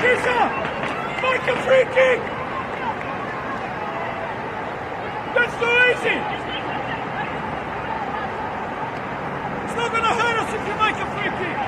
Make a free kick! That's too easy! It's not going to hurt us if you make a free kick!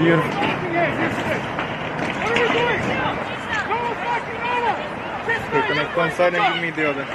Beautiful. They're connect one side and give me the other.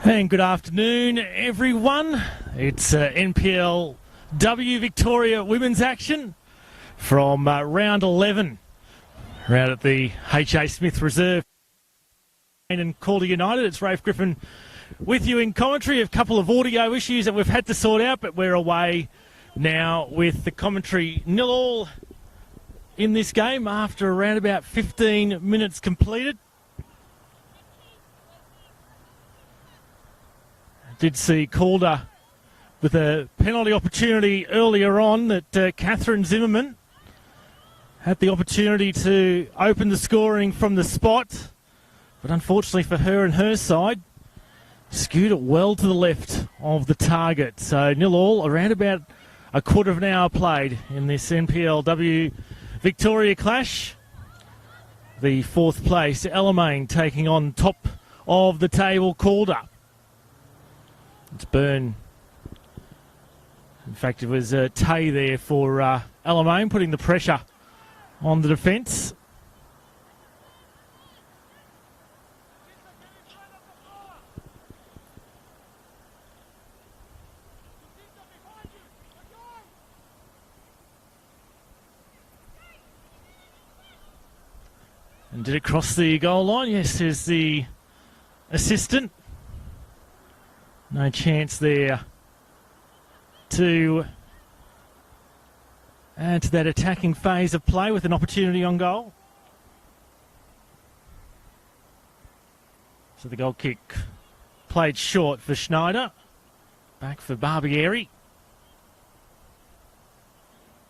And good afternoon, everyone. It's NPLW Victoria Women's Action from round 11, around at the H.A. Smith Reserve and Calder United. It's Rafe Griffin with you in commentary. A couple of audio issues that we've had to sort out, but we're away now with the commentary 0-0 in this game after around about 15 minutes completed. Did see Calder with a penalty opportunity earlier on that Catherine Zimmerman had the opportunity to open the scoring from the spot, but unfortunately for her and her side, skewed it well to the left of the target. So 0-0, around about a quarter of an hour played in this NPLW Victoria clash. The fourth place, Alamein, taking on top of the table, Calder. It's Byrne. In fact, it was Tay there for Alamein, putting the pressure on the defence. And did it cross the goal line? Yes, there's the assistant. No chance there to add to that attacking phase of play with an opportunity on goal. So the goal kick played short for Schneider. Back for Barbieri.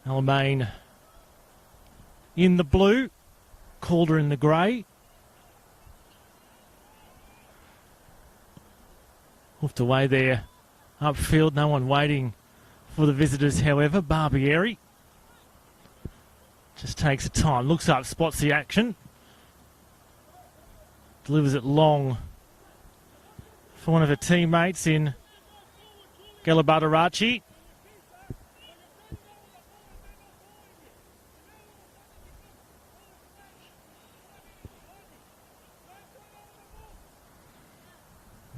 Alamein in the blue. Calder in the grey. Hoofed away there upfield. No one waiting for the visitors, however. Barbieri just takes the time. Looks up, spots the action. Delivers it long for one of her teammates in Galabardarachi.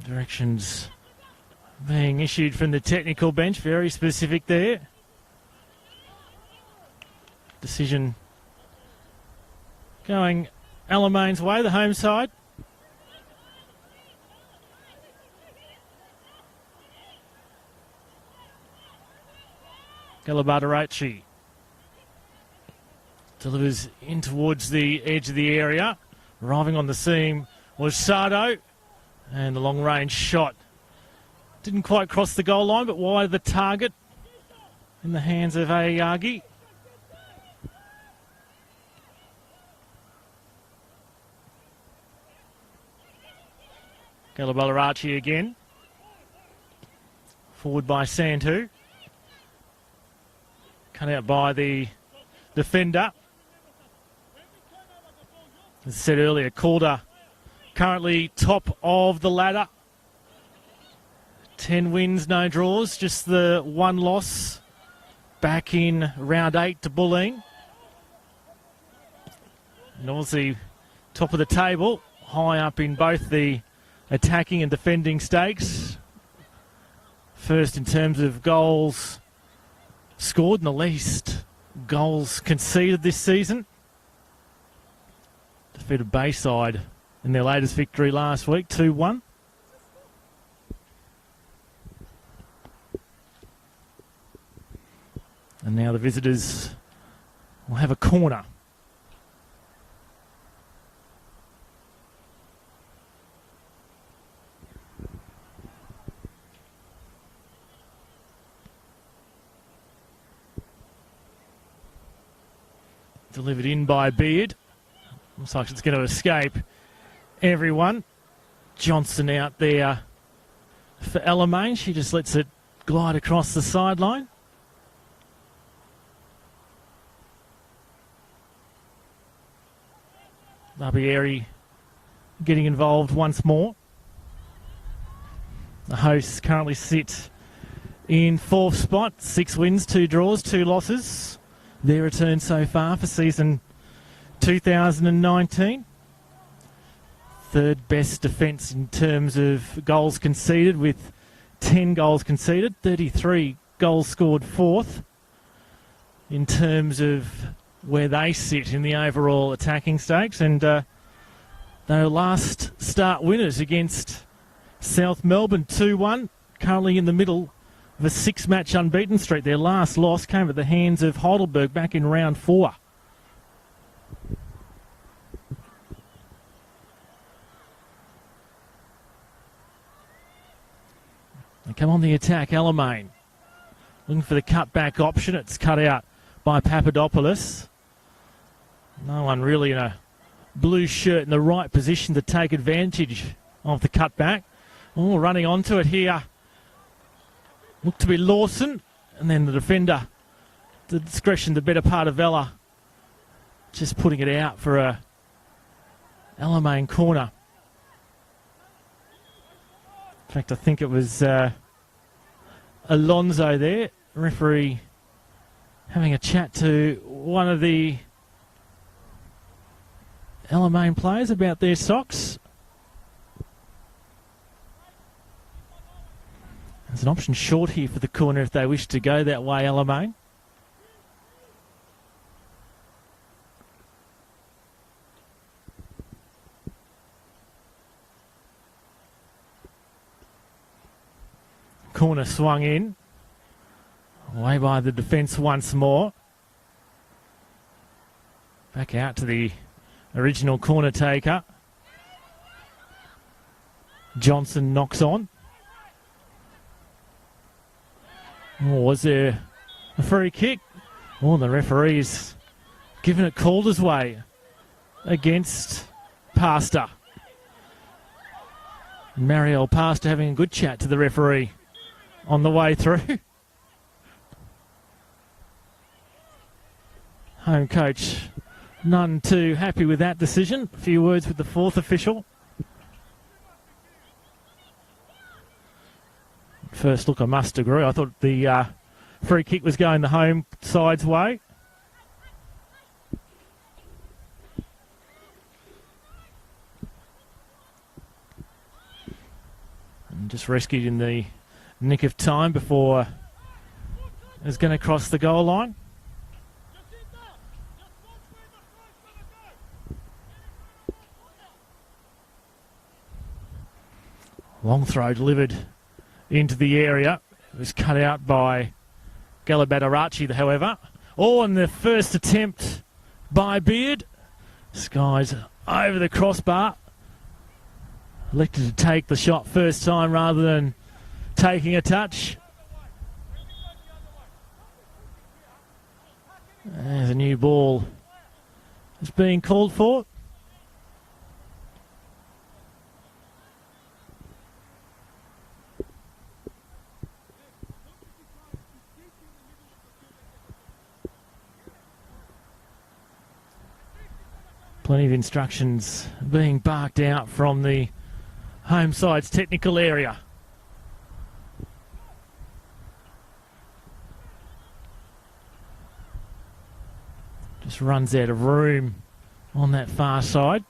Directions being issued from the technical bench, very specific there. Decision going Alamein's way, the home side. Galabardarachi delivers in towards the edge of the area. Arriving on the seam was Sardo. And the long-range shot didn't quite cross the goal line, but wide of the target in the hands of Ayagi. Galabardarachi again. Forward by Santu. Cut out by the defender. As I said earlier, Calder currently top of the ladder. 10 wins, no draws, just the one loss back in round 8 to Bulleen. And obviously top of the table, high up in both the attacking and defending stakes. First in terms of goals scored and the least goals conceded this season. Defeated Bayside in their latest victory last week, 2-1. And now the visitors will have a corner. Delivered in by Beard. Looks like it's going to escape everyone. Johnson out there for Alamein. She just lets it glide across the sideline. Barbieri getting involved once more. The hosts currently sit in 4th spot. 6 wins, 2 draws, 2 losses. Their return so far for season 2019. Third best defence in terms of goals conceded with 10 goals conceded. 33 goals scored 4th in terms of where they sit in the overall attacking stakes. And their last start winners against South Melbourne 2-1. Currently in the middle of a 6-match unbeaten streak. Their last loss came at the hands of Heidelberg back in round 4. They come on the attack, Alamein. Looking for the cut-back option. It's cut out by Papadopoulos. No one really in a blue shirt in the right position to take advantage of the cutback. Oh, running onto it here. Looked to be Lawson. And then the defender, the discretion, the better part of Ella. Just putting it out for a Alamein corner. In fact, I think it was Alonso there, referee, having a chat to one of the Alamein players about their socks. There's an option short here for the corner if they wish to go that way, Alamein. Corner swung in. Away by the defence once more. Back out to the original corner taker. Johnson knocks on. Oh, was there a free kick? Oh, the referee's given it Calder's way against Pastor. Marielle Pastor having a good chat to the referee on the way through. Home coach none too happy with that decision. A few words with the fourth official. First look, I must agree. I thought the free kick was going the home side's way. And just rescued in the nick of time before it was going to cross the goal line. Long throw delivered into the area. It was cut out by Galabadarachi, however. Oh, and the first attempt by Beard. Skies over the crossbar. Elected to take the shot first time rather than taking a touch. There's a new ball that's being called for. Plenty of instructions being barked out from the home side's technical area. Just runs out of room on that far side.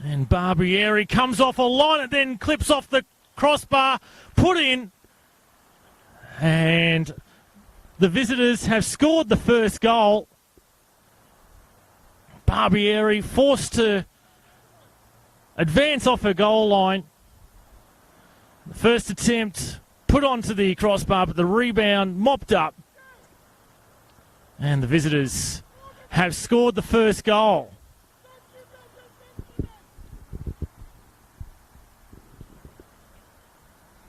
And Barbieri comes off a line and then clips off the crossbar, put in, and the visitors have scored the first goal. Barbieri forced to advance off her goal line. The first attempt put onto the crossbar, but the rebound mopped up. And the visitors have scored the first goal.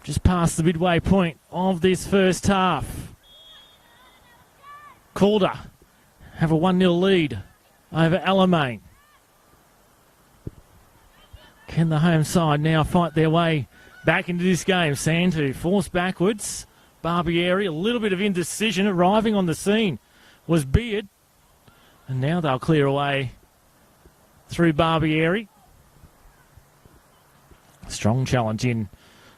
Just past the midway point of this first half. Calder have a 1-0 lead over Alamein. Can the home side now fight their way back into this game? Santu forced backwards. Barbieri, a little bit of indecision. Arriving on the scene was Beard. And now they'll clear away through Barbieri. Strong challenge in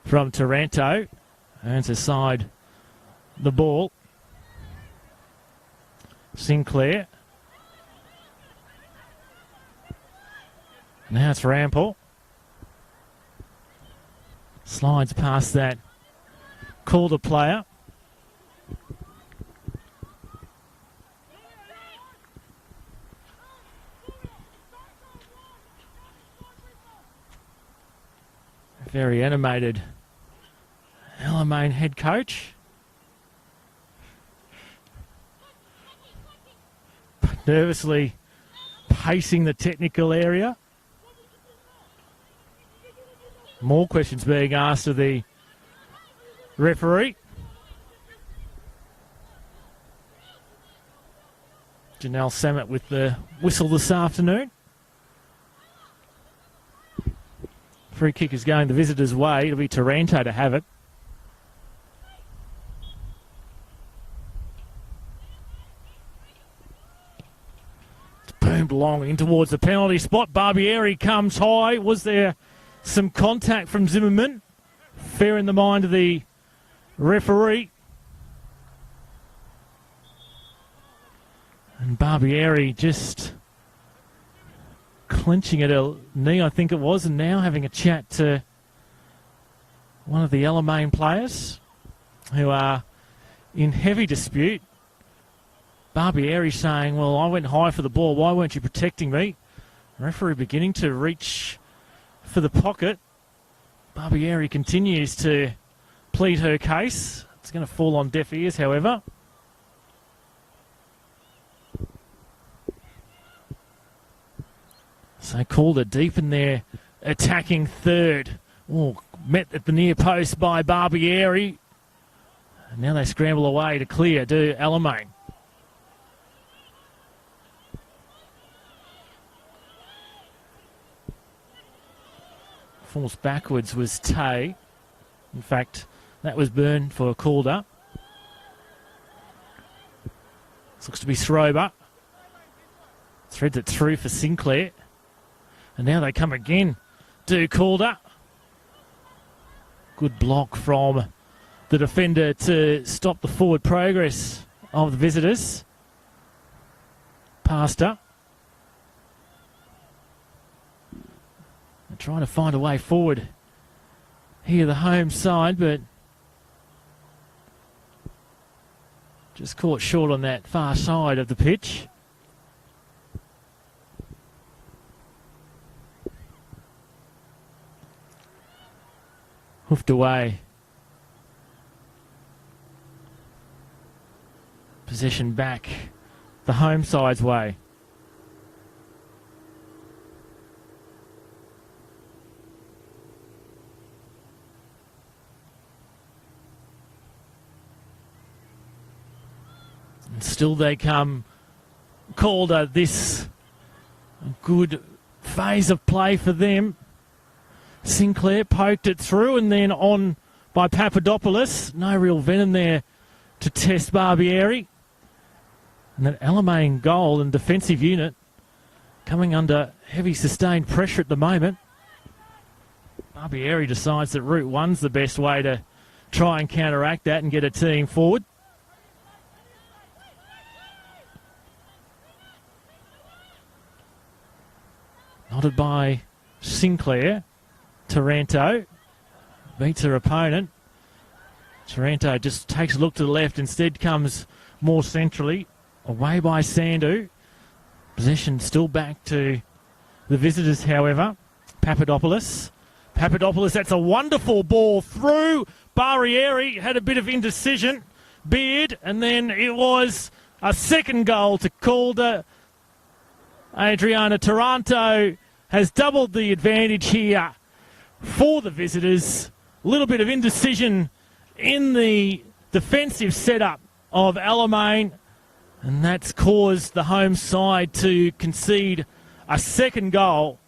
from Taranto. Earns aside the ball. Sinclair. Now it's Rampel. Slides past that Calder player. Very animated Alamein head coach. Nervously pacing the technical area. More questions being asked of the referee. Janelle Samet with the whistle this afternoon. Free kick is going the visitors' way. It'll be Taranto to have it. It's boomed long in towards the penalty spot. Barbieri comes high. Was there some contact from Zimmerman? Fair in the mind of the referee. And Barbieri just clinching at a knee, I think it was, and now having a chat to one of the Alamein players who are in heavy dispute. Barbieri saying, well, I went high for the ball. Why weren't you protecting me? Referee beginning to reach for the pocket. Barbieri continues to plead her case. It's going to fall on deaf ears, however. So Calder deep in there, attacking third. Oh, met at the near post by Barbieri. And now they scramble away to clear to Alamein. Falls backwards was Tay. In fact, that was burned for Calder. This looks to be Strober. Threads it through for Sinclair. And now they come again to Calder. Good block from the defender to stop the forward progress of the visitors. Pastor. They're trying to find a way forward here, the home side, but just caught short on that far side of the pitch. Hoofed away. Possession back the home side's way. And still they come. Calder, this good phase of play for them. Sinclair poked it through and then on by Papadopoulos. No real venom there to test Barbieri. And that Alamein goal and defensive unit coming under heavy sustained pressure at the moment. Barbieri decides that Route 1's the best way to try and counteract that and get a team forward. Nodded by Sinclair. Taranto beats her opponent. Taranto just takes a look to the left, instead comes more centrally, away by Sandu. Possession still back to the visitors, however. Papadopoulos, that's a wonderful ball through. Barbieri had a bit of indecision. Beard, and then it was a second goal to Calder. Adriana Taranto has doubled the advantage here for the visitors. A little bit of indecision in the defensive setup of Alamein, and that's caused the home side to concede a second goal.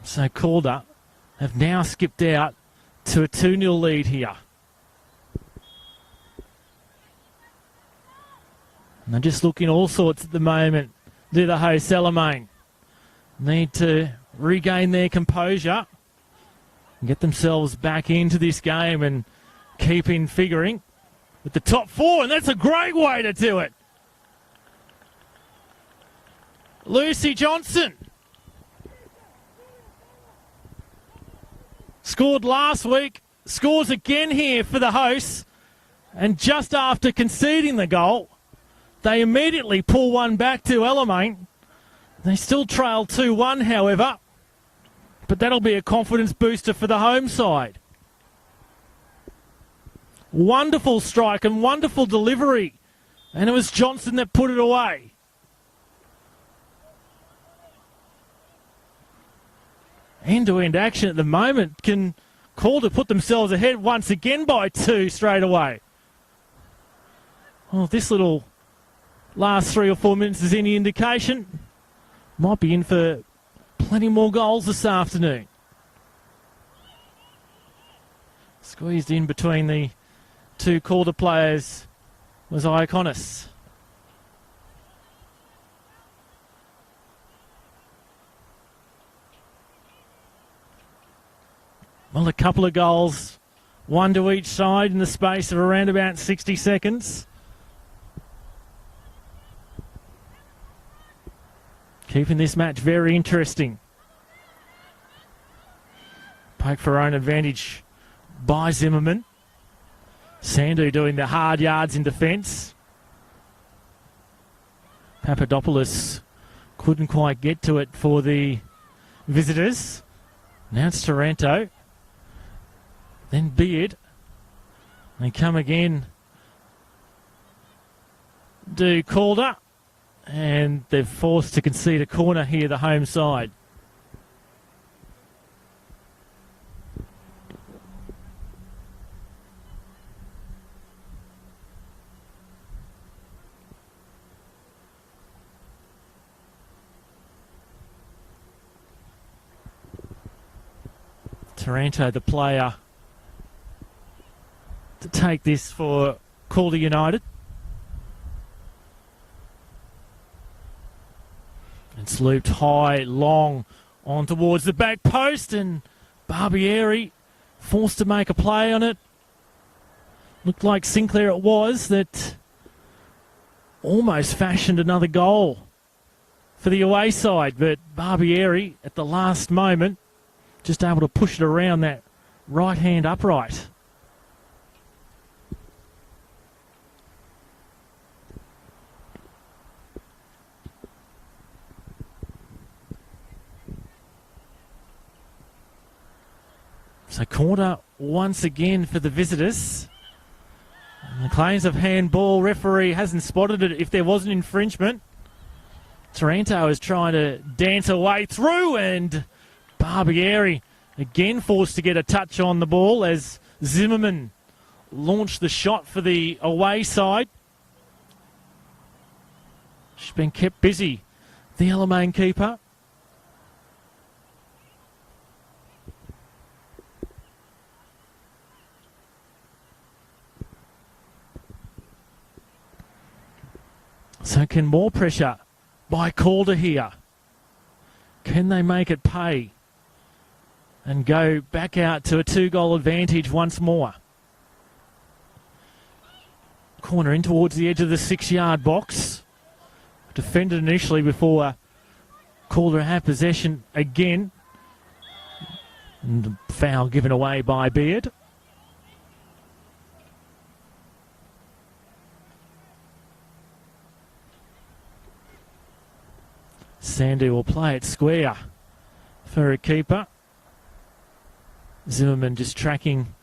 So Calder have now skipped out to a 2-0 lead here. And they're just looking all sorts at the moment. Do the hosts, Alamein. Need to regain their composure and get themselves back into this game and keep in figuring with the top four, and that's a great way to do it. Lucy Johnson scored last week, scores again here for the hosts, and just after conceding the goal, they immediately pull one back to Alamein. They still trail 2-1, however, but that'll be a confidence booster for the home side. Wonderful strike and wonderful delivery, and it was Johnson that put it away. End-to-end action at the moment. Can Calder put themselves ahead once again by 2 straight away? Well, this little last 3 or 4 minutes is any indication. might be in for plenty more goals this afternoon. Squeezed in between the two Calder players was Iaconis. Well, a couple of goals, one to each side in the space of around about 60 seconds. Keeping this match very interesting. Poke for own advantage by Zimmerman. Sandu doing the hard yards in defence. Papadopoulos couldn't quite get to it for the visitors. Now it's Taranto. Then Beard. They come again. Do Calder. And they're forced to concede a corner here, the home side. Taranto, the player to take this for Calder United. It's looped high, long, on towards the back post, and Barbieri forced to make a play on it. Looked like Sinclair it was that almost fashioned another goal for the away side, but Barbieri at the last moment just able to push it around that right-hand upright. So corner once again for the visitors. And the claims of handball, referee hasn't spotted it if there was an infringement. Taranto is trying to dance away through, and Barbieri again forced to get a touch on the ball as Zimmerman launched the shot for the away side. She's been kept busy, the Alamein keeper. So can more pressure by Calder here? Can they make it pay and go back out to a 2-goal advantage once more? Corner in towards the edge of the 6-yard box. Defended initially before Calder had possession again. And the foul given away by Beard. Sandu will play it square for a keeper. Zimmerman just tracking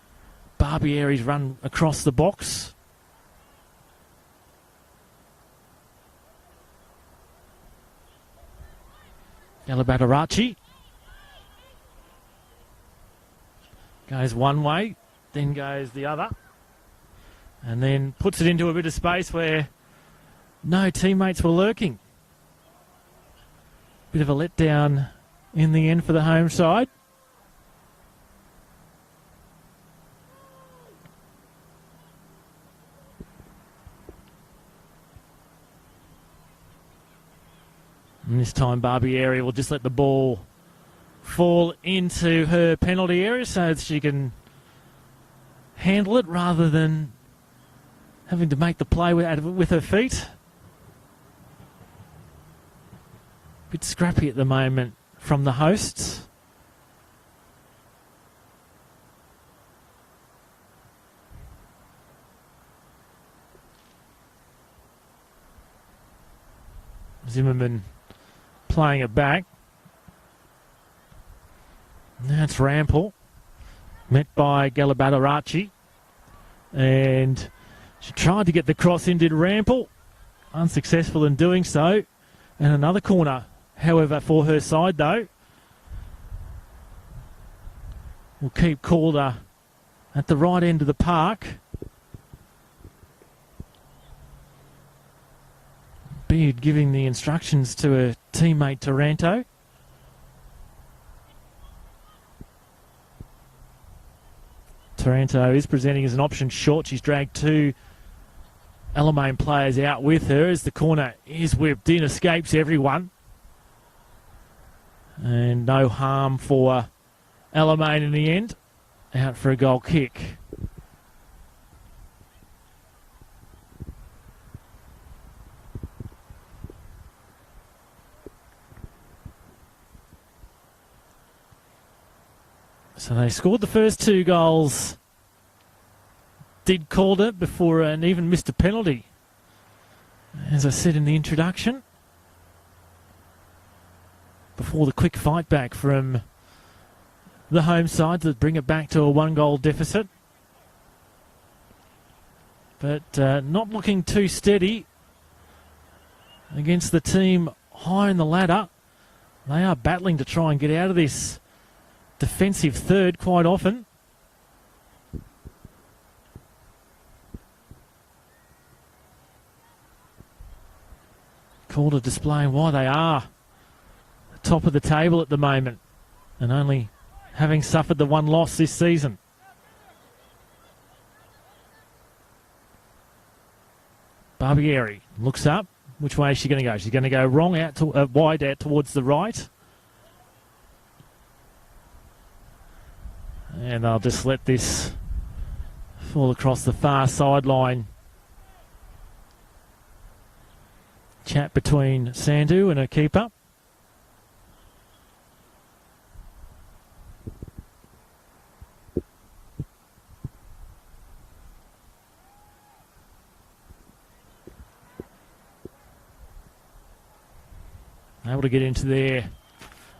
Barbieri's run across the box. Galabadarachi goes one way, then goes the other, and then puts it into a bit of space where no teammates were lurking. Bit of a letdown in the end for the home side. And this time Barbieri will just let the ball fall into her penalty area so that she can handle it rather than having to make the play with her feet. Bit scrappy at the moment from the hosts. Zimmerman playing it back. Now it's Rampel, met by Galabadarachi. And she tried to get the cross in, did Rampel. Unsuccessful in doing so. And another corner, however, for her side, though. Will keep Calder at the right end of the park. Beard giving the instructions to her teammate Taranto. Taranto is presenting as an option short. She's dragged two Alamein players out with her as the corner is whipped in, escapes everyone. And no harm for Alamein in the end. Out for a goal kick. So they scored the first two goals. Did Calder before and even missed a penalty. As I said in the introduction. Before the quick fight back from the home side to bring it back to a 1-goal deficit. But not looking too steady against the team high in the ladder. They are battling to try and get out of this defensive third quite often. Calder displaying why they are top of the table at the moment and only having suffered the one loss this season. Barbieri looks up. Which way is she going to go? She's going to go wrong, out to, wide out towards the right. And they'll just let this fall across the far sideline. Chat between Sandhu and her keeper. Able to get into their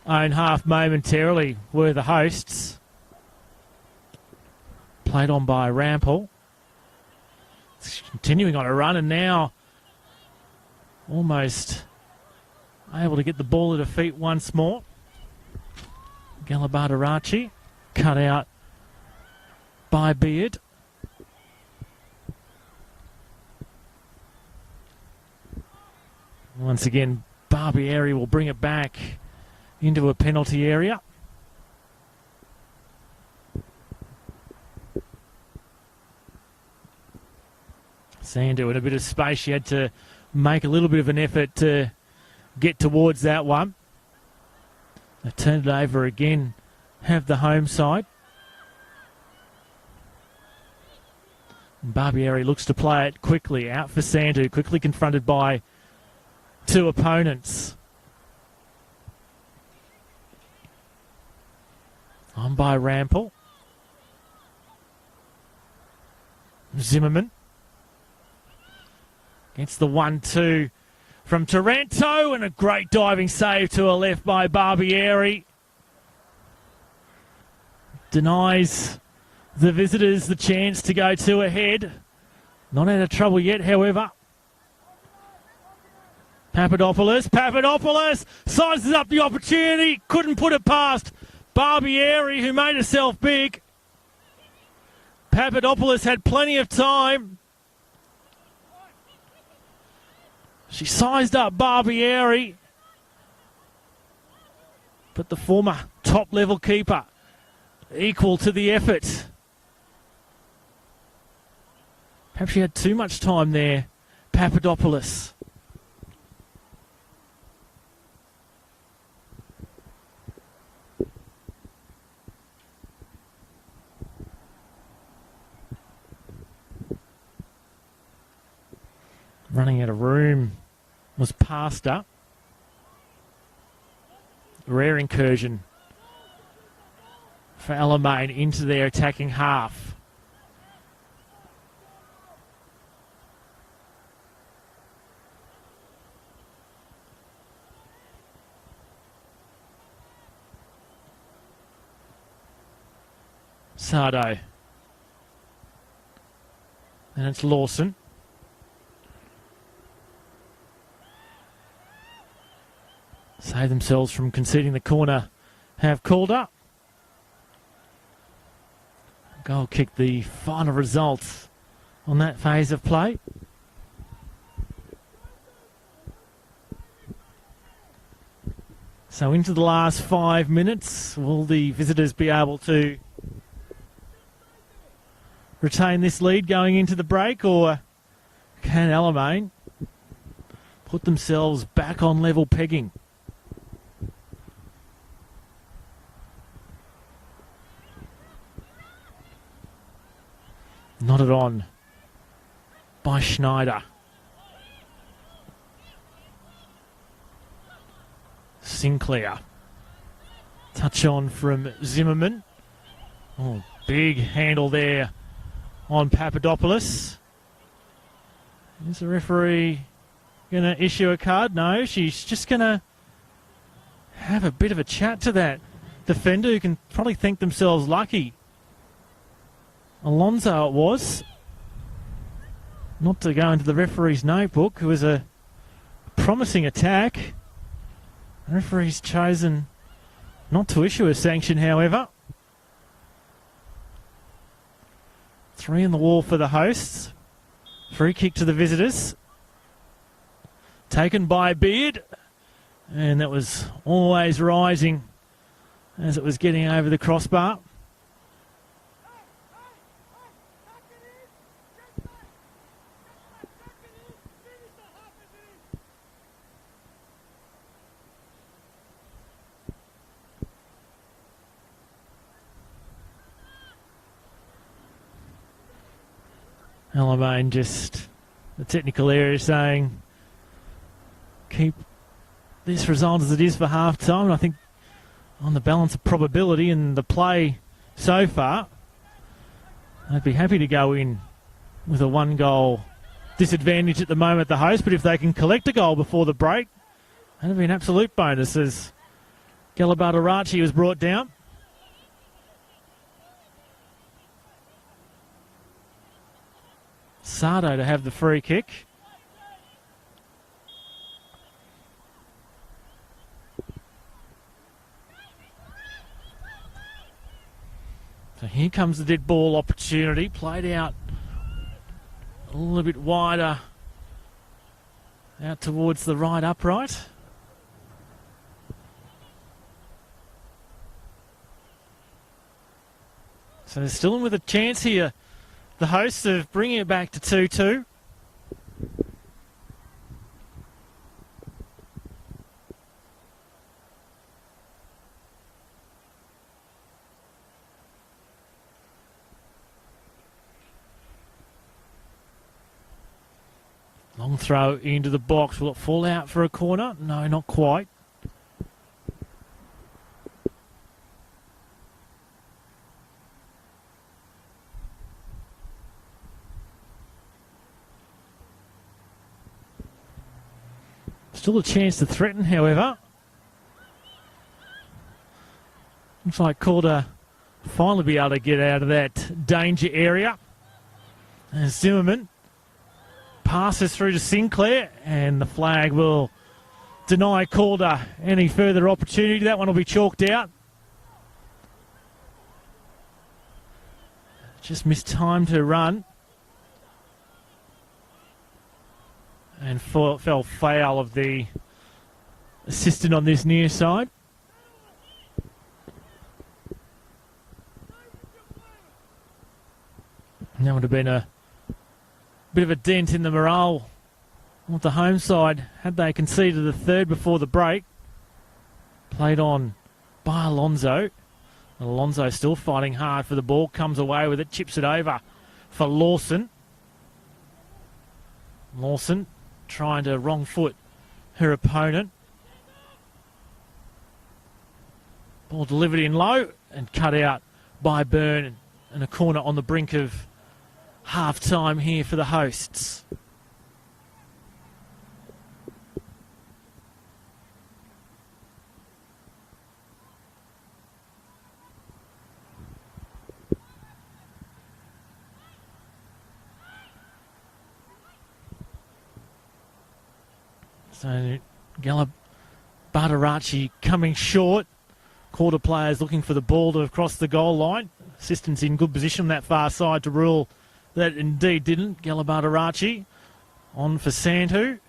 own half momentarily were the hosts. Played on by Rampel. Continuing on a run and now almost able to get the ball at her feet once more. Galabardarachi cut out by Beard. Once again, Barbieri will bring it back into a penalty area. Sandhu in a bit of space. She had to make a little bit of an effort to get towards that one. They turned it over again, have the home side. Barbieri looks to play it quickly, out for Sandhu, quickly confronted by two opponents. On by Rampel. Zimmerman. Against the 1-2 from Taranto, and a great diving save to a left by Barbieri. Denies the visitors the chance to go two ahead. Not out of trouble yet, however. Papadopoulos sizes up the opportunity. Couldn't put it past Barbieri, who made herself big. Papadopoulos had plenty of time. She sized up Barbieri. But the former top-level keeper equal to the effort. Perhaps she had too much time there, Papadopoulos. Running out of room was past her. Rare incursion for Alamein into their attacking half. Sardo. And it's Lawson. Save themselves from conceding the corner. Have Calder. Goal kick, the final result on that phase of play. So into the last 5 minutes, will the visitors be able to retain this lead going into the break, or can Alamein put themselves back on level pegging? Nodded on by Schneider. Sinclair. Touch on from Zimmerman. Oh, big handle there on Papadopoulos. Is the referee going to issue a card? No, she's just going to have a bit of a chat to that defender, who can probably think themselves lucky. Alonso it was. Not to go into the referee's notebook. It was a promising attack. The referee's chosen not to issue a sanction, however. 3 in the wall for the hosts. Free kick to the visitors. Taken by Beard. And that was always rising as it was getting over the crossbar. Alamein just the technical area saying keep this result as it is for half time. And I think on the balance of probability and the play so far, I'd be happy to go in with a 1-goal disadvantage at the moment, the host. But if they can collect a goal before the break, that'd be an absolute bonus, as Galabardarachi was brought down. Sardo to have the free kick. So here comes the dead ball opportunity. Played out a little bit wider out towards the right upright. So they're still in with a chance here, the hosts, of bringing it back to 2-2. Long throw into the box. Will it fall out for a corner? No, not quite. Still a chance to threaten, however. Looks like Calder finally be able to get out of that danger area. And Zimmerman passes through to Sinclair, and the flag will deny Calder any further opportunity. That one will be chalked out. Just missed time to run. And fell foul of the assistant on this near side. And that would have been a bit of a dent in the morale of the home side had they conceded the third before the break. Played on by Alonso. And Alonso still fighting hard for the ball. Comes away with it. Chips it over for Lawson. Lawson trying to wrong foot her opponent. Ball delivered in low and cut out by Byrne, and a corner on the brink of half-time here for the hosts. So Galabardarachi coming short. Quarter players looking for the ball to cross the goal line. Assistants in good position on that far side to rule that indeed didn't. Galabardarachi on for Santu.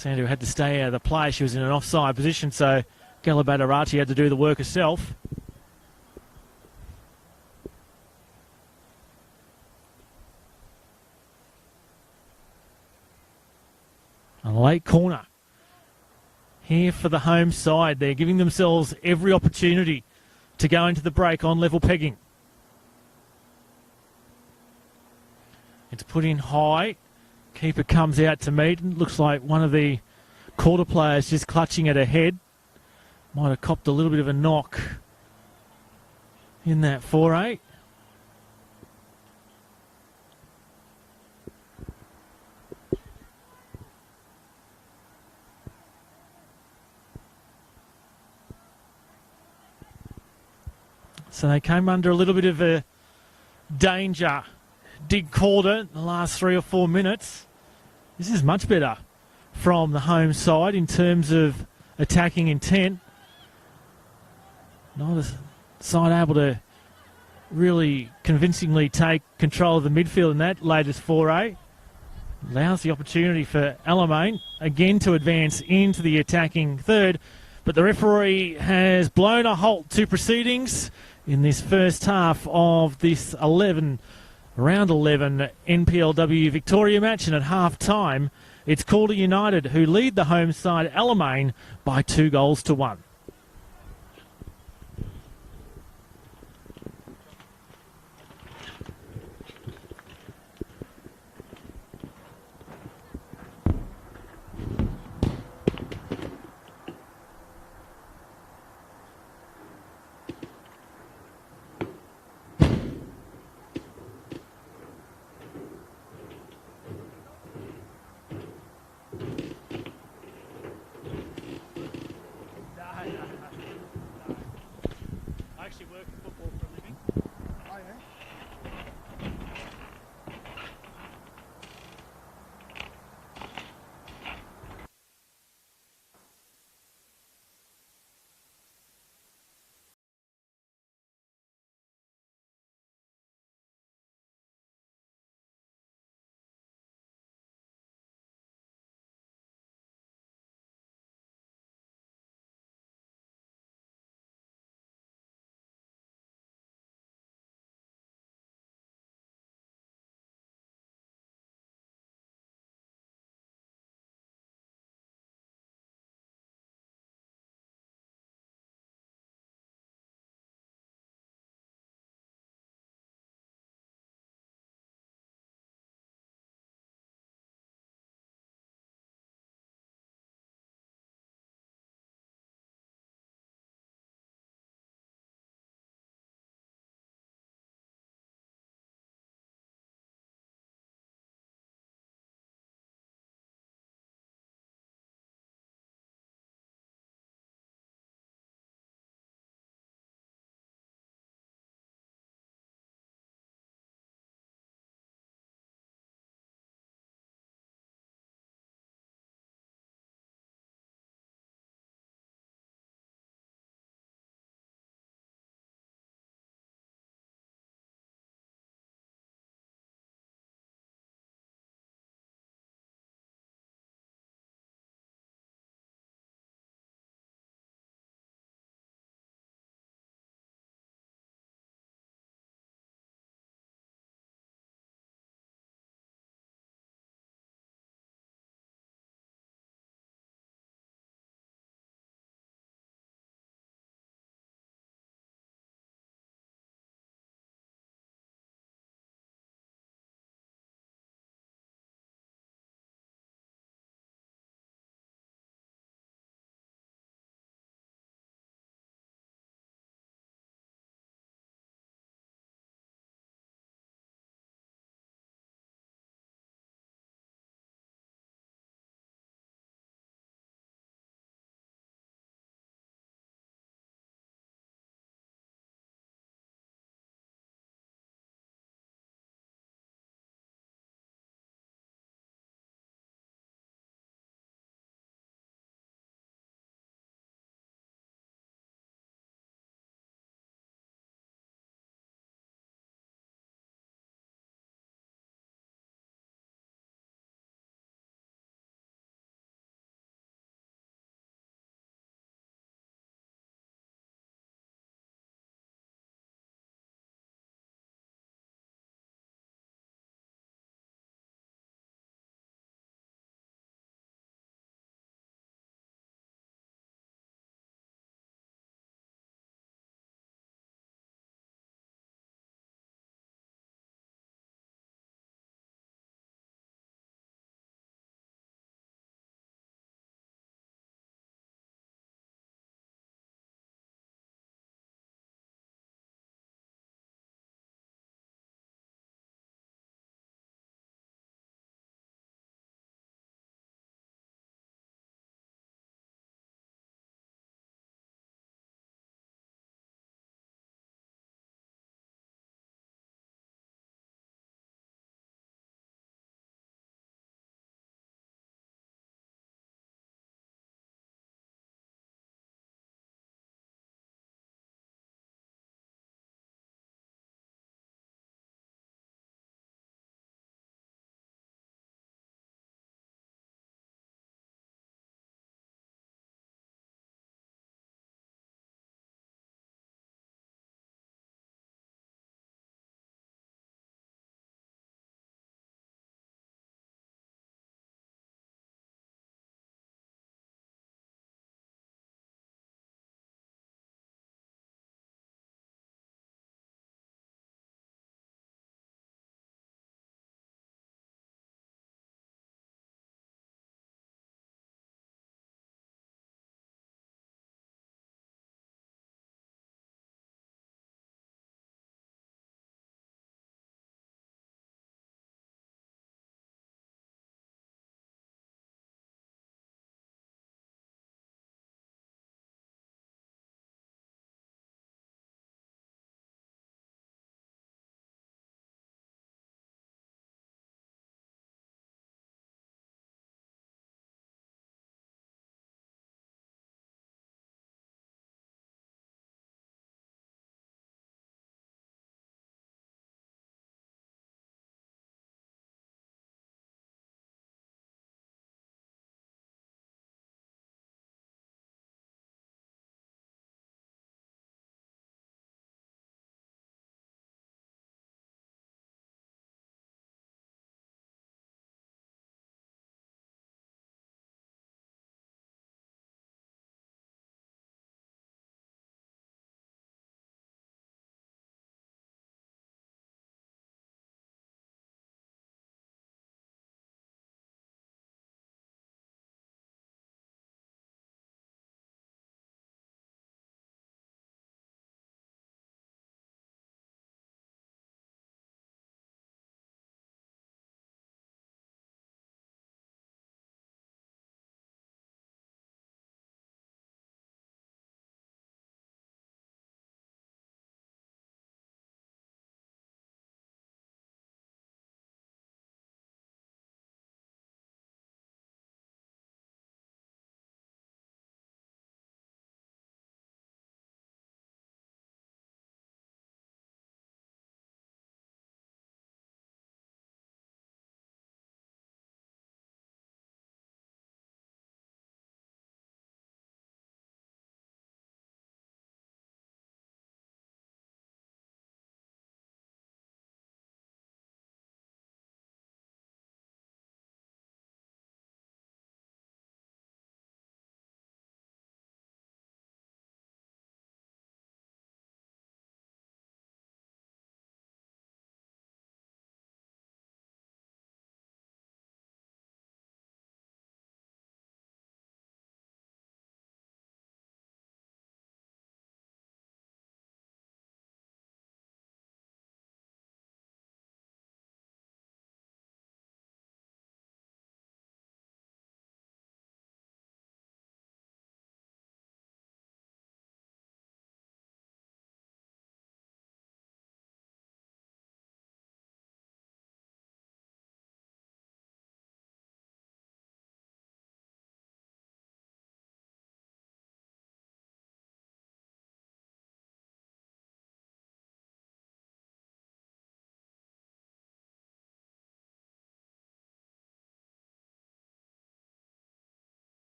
Sandu had to stay out of the play. She was in an offside position, so Galabadarachi had to do the work herself. A late corner here for the home side. They're giving themselves every opportunity to go into the break on level pegging. It's put in high. Keeper comes out to meet. And looks like one of the Calder players just clutching at her head. Might have copped a little bit of a knock in that foray. So they came under a little bit of a danger. Dig Calder the last 3 or 4 minutes. This is much better from the home side in terms of attacking intent. Neither side able to really convincingly take control of the midfield in that latest foray. Allows the opportunity for Alamein again to advance into the attacking third. But the referee has blown a halt to proceedings in this first half of this round 11 NPLW Victoria match, and at half-time it's Calder United who lead the home side Alamein by 2-1.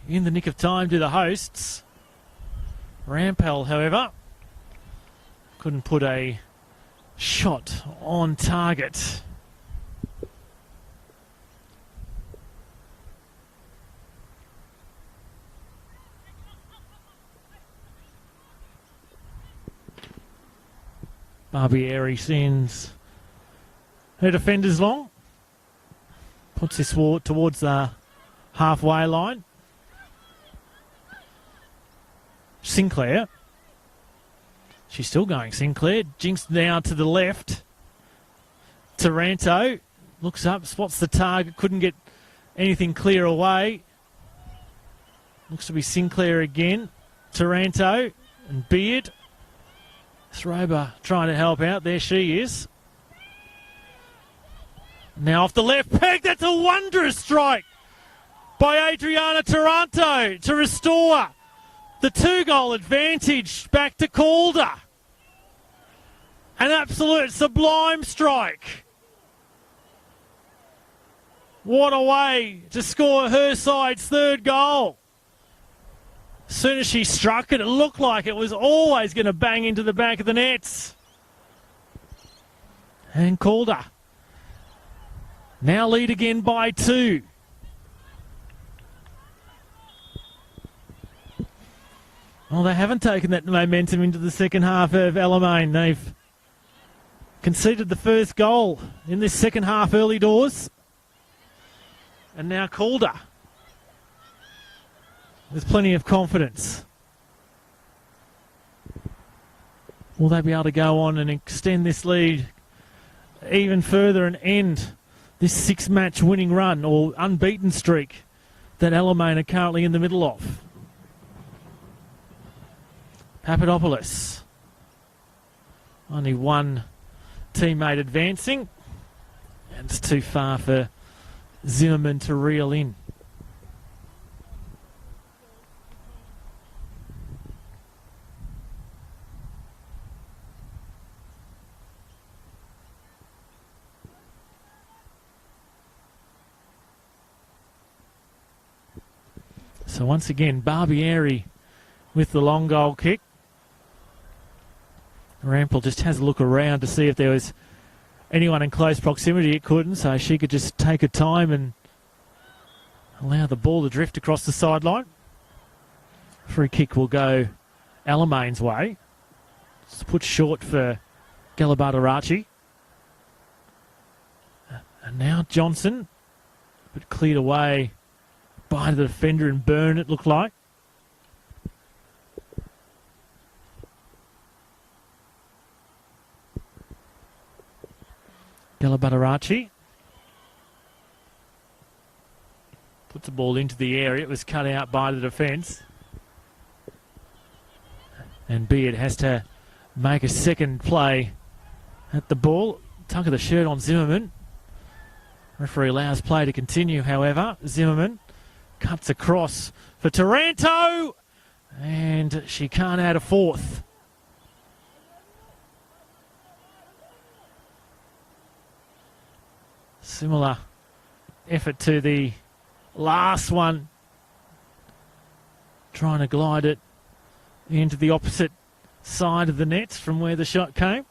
in the nick of time to the hosts. Rampel, however, couldn't put a shot on target. Barbieri sends her defenders long. Puts this towards the halfway line. Sinclair. She's still going, Sinclair. Jinx now to the left. Taranto looks up, spots the target, couldn't get anything clear away. Looks to be Sinclair again. Taranto and Beard. Throber trying to help out. There she is. Now off the left peg. That's a wondrous strike by Adriana Taranto to restore the 2-goal advantage back to Calder. An absolute sublime strike. What a way to score her side's 3rd goal. As soon as she struck it, it looked like it was always going to bang into the back of the nets. And Calder now lead again by 2. Well, they haven't taken that momentum into the second half of Alamein. They've conceded the first goal in this second half early doors. And now Calder with plenty of confidence. Will they be able to go on and extend this lead even further and end this 6-match winning run or unbeaten streak that Alamein are currently in the middle of? Papadopoulos. Only one teammate advancing. And it's too far for Zimmerman to reel in. So once again, Barbieri with the long goal kick. Rampel just has a look around to see if there was anyone in close proximity. It couldn't, so she could just take her time and allow the ball to drift across the sideline. Free kick will go Alamein's way. It's put short for Galabardarachi. And now Johnson, but cleared away by the defender and Byrne, it looked like. Galabardarachi puts the ball into the area. It was cut out by the defence. And Beard has to make a second play at the ball. Tug of the shirt on Zimmerman. Referee allows play to continue, however. Zimmerman cuts across for Taranto. And she can't add a 4th. Similar effort to the last one. Trying to glide it into the opposite side of the nets from where the shot came.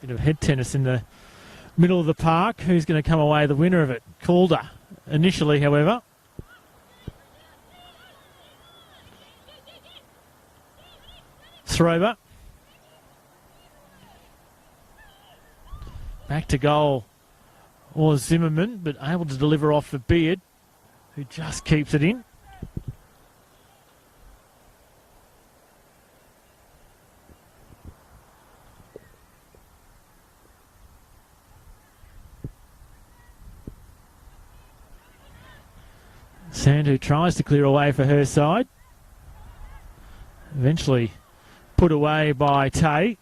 Bit of head tennis in the middle of the park. Who's going to come away the winner of it? Calder. Initially, however. Throber. Back to goal was Zimmerman, but able to deliver off for Beard, who just keeps it in. Sandu tries to clear away for her side. Eventually put away by Tay.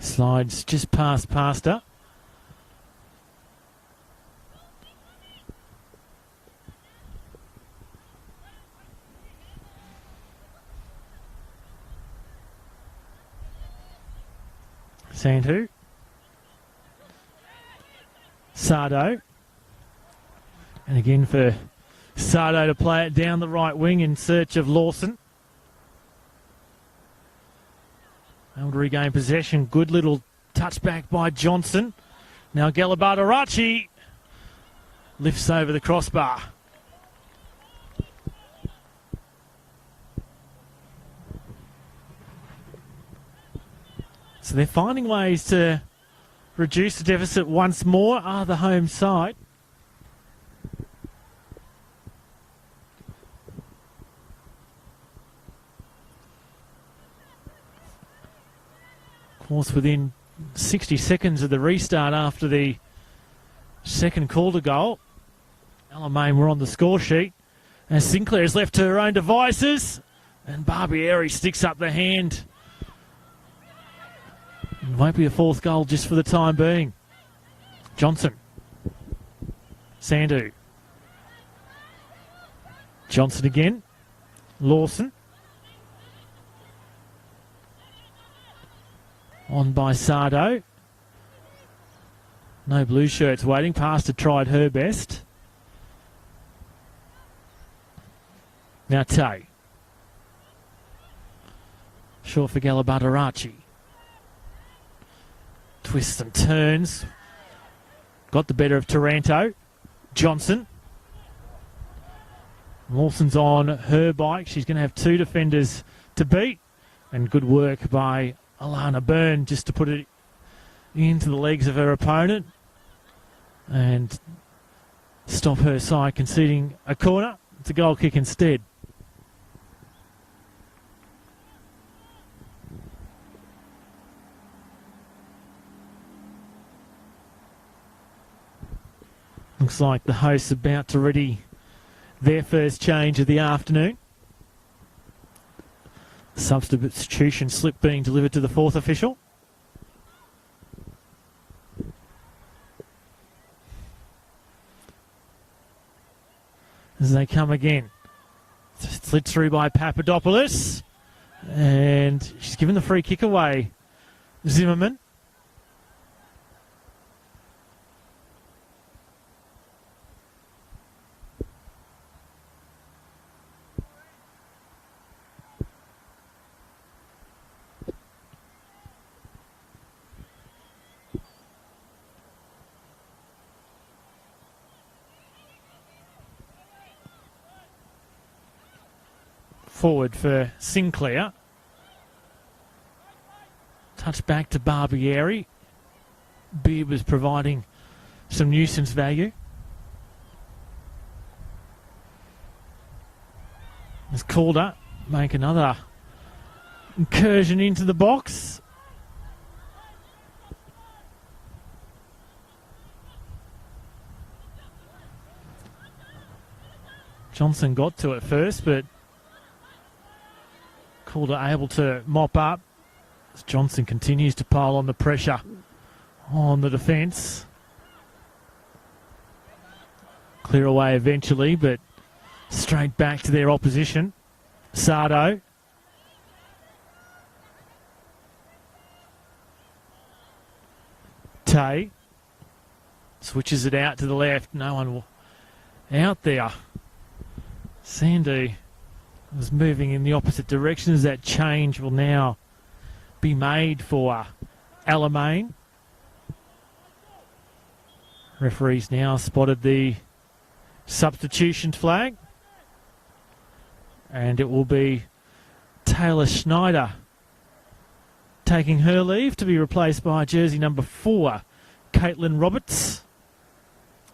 Slides just past her. Sandhu. Sardo. And again for Sardo to play it down the right wing in search of Lawson. Able to regain possession. Good little touchback by Johnson. Now Galabardarachi lifts over the crossbar. So they're finding ways to reduce the deficit once more. The home side. Of course, within 60 seconds of the restart after the second Calder goal, Alamein were on the score sheet. And Sinclair is left to her own devices. And Barbieri sticks up the hand. It won't be a fourth goal just for the time being. Johnson. Sandhu. Johnson again. Lawson. On by Sardo. No blue shirts waiting. Pastor tried her best. Now Tay. Short for Galabardarachi. Twists and turns. Got the better of Taranto. Johnson. Lawson's on her bike. She's going to have two defenders to beat. And good work by Alana Byrne just to put it into the legs of her opponent and stop her side conceding a corner. It's a goal kick instead. Looks like the hosts are about to ready their first change of the afternoon. Substitution slip being delivered to the fourth official. As they come again. Slid through by Papadopoulos. And she's given the free kick away. Zimmerman. Forward for Sinclair. Touch back to Barbieri. Beard was providing some nuisance value. As Calder make another incursion into the box. Johnson got to it first, but Calder able to mop up as Johnson continues to pile on the pressure on the defence. Clear away eventually, but straight back to their opposition. Sardo. Tay. Switches it out to the left. No one out there. Sandy was moving in the opposite direction as that change will now be made for Alamein. Referees now spotted the substitution flag. And it will be Taylor Schneider taking her leave to be replaced by jersey number 4, Caitlin Roberts.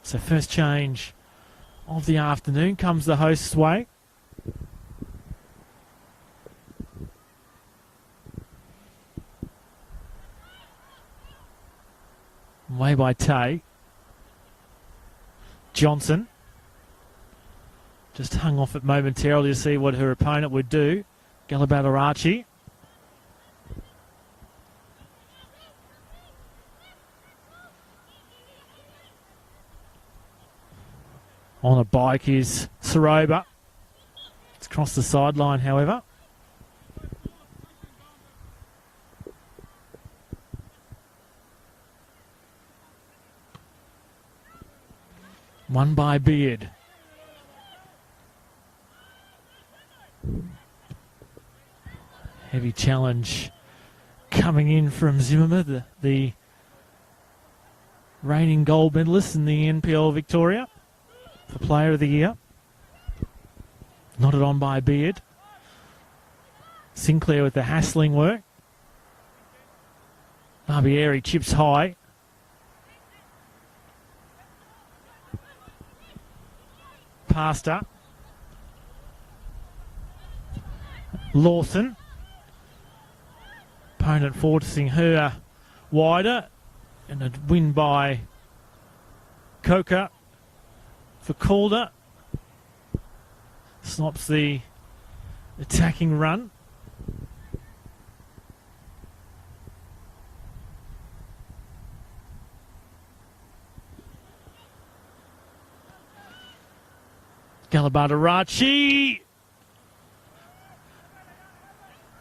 So first change of the afternoon comes the host's way. Way by Tay. Johnson. Just hung off it momentarily to see what her opponent would do. Galabardarachi. On a bike is Soroba. It's across the sideline, however. Won by Beard. Heavy challenge coming in from Zimmerman, the reigning gold medalist in the NPL Victoria for Player of the Year. Nodded on by Beard. Sinclair with the hassling work. Barbieri chips high. Pasta. Lawson. Opponent forcing her wider. And a win by Coker for Calder. Stops the attacking run. Galabardarachi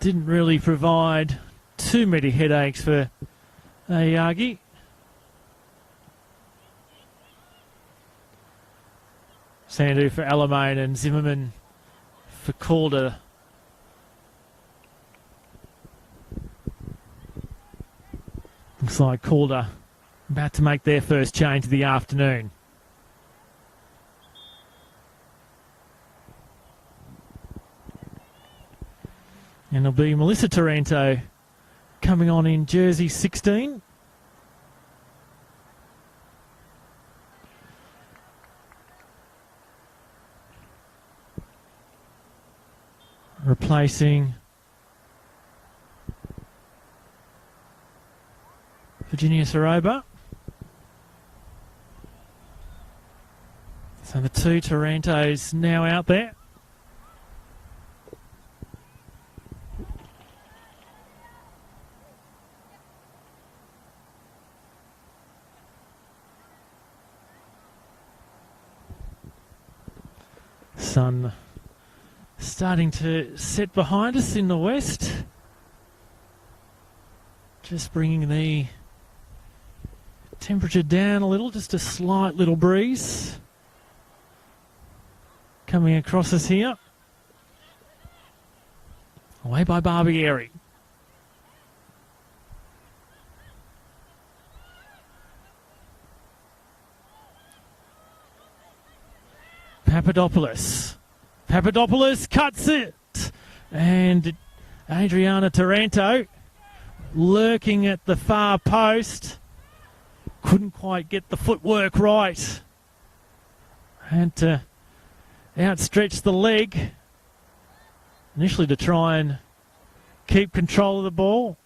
didn't really provide too many headaches for Ayagi. Sandu for Alamein and Zimmerman for Calder. Looks like Calder about to make their first change of the afternoon. And it'll be Melissa Taranto coming on in jersey 16. Replacing Virginia Soroba. So the two Tarantos now out there. Sun starting to set behind us in the west. Just bringing the temperature down a little, just a slight little breeze coming across us here. Away by Barbieri. Papadopoulos cuts it. And Adriana Taranto lurking at the far post. Couldn't quite get the footwork right. Had to outstretch the leg. Initially to try and keep control of the ball.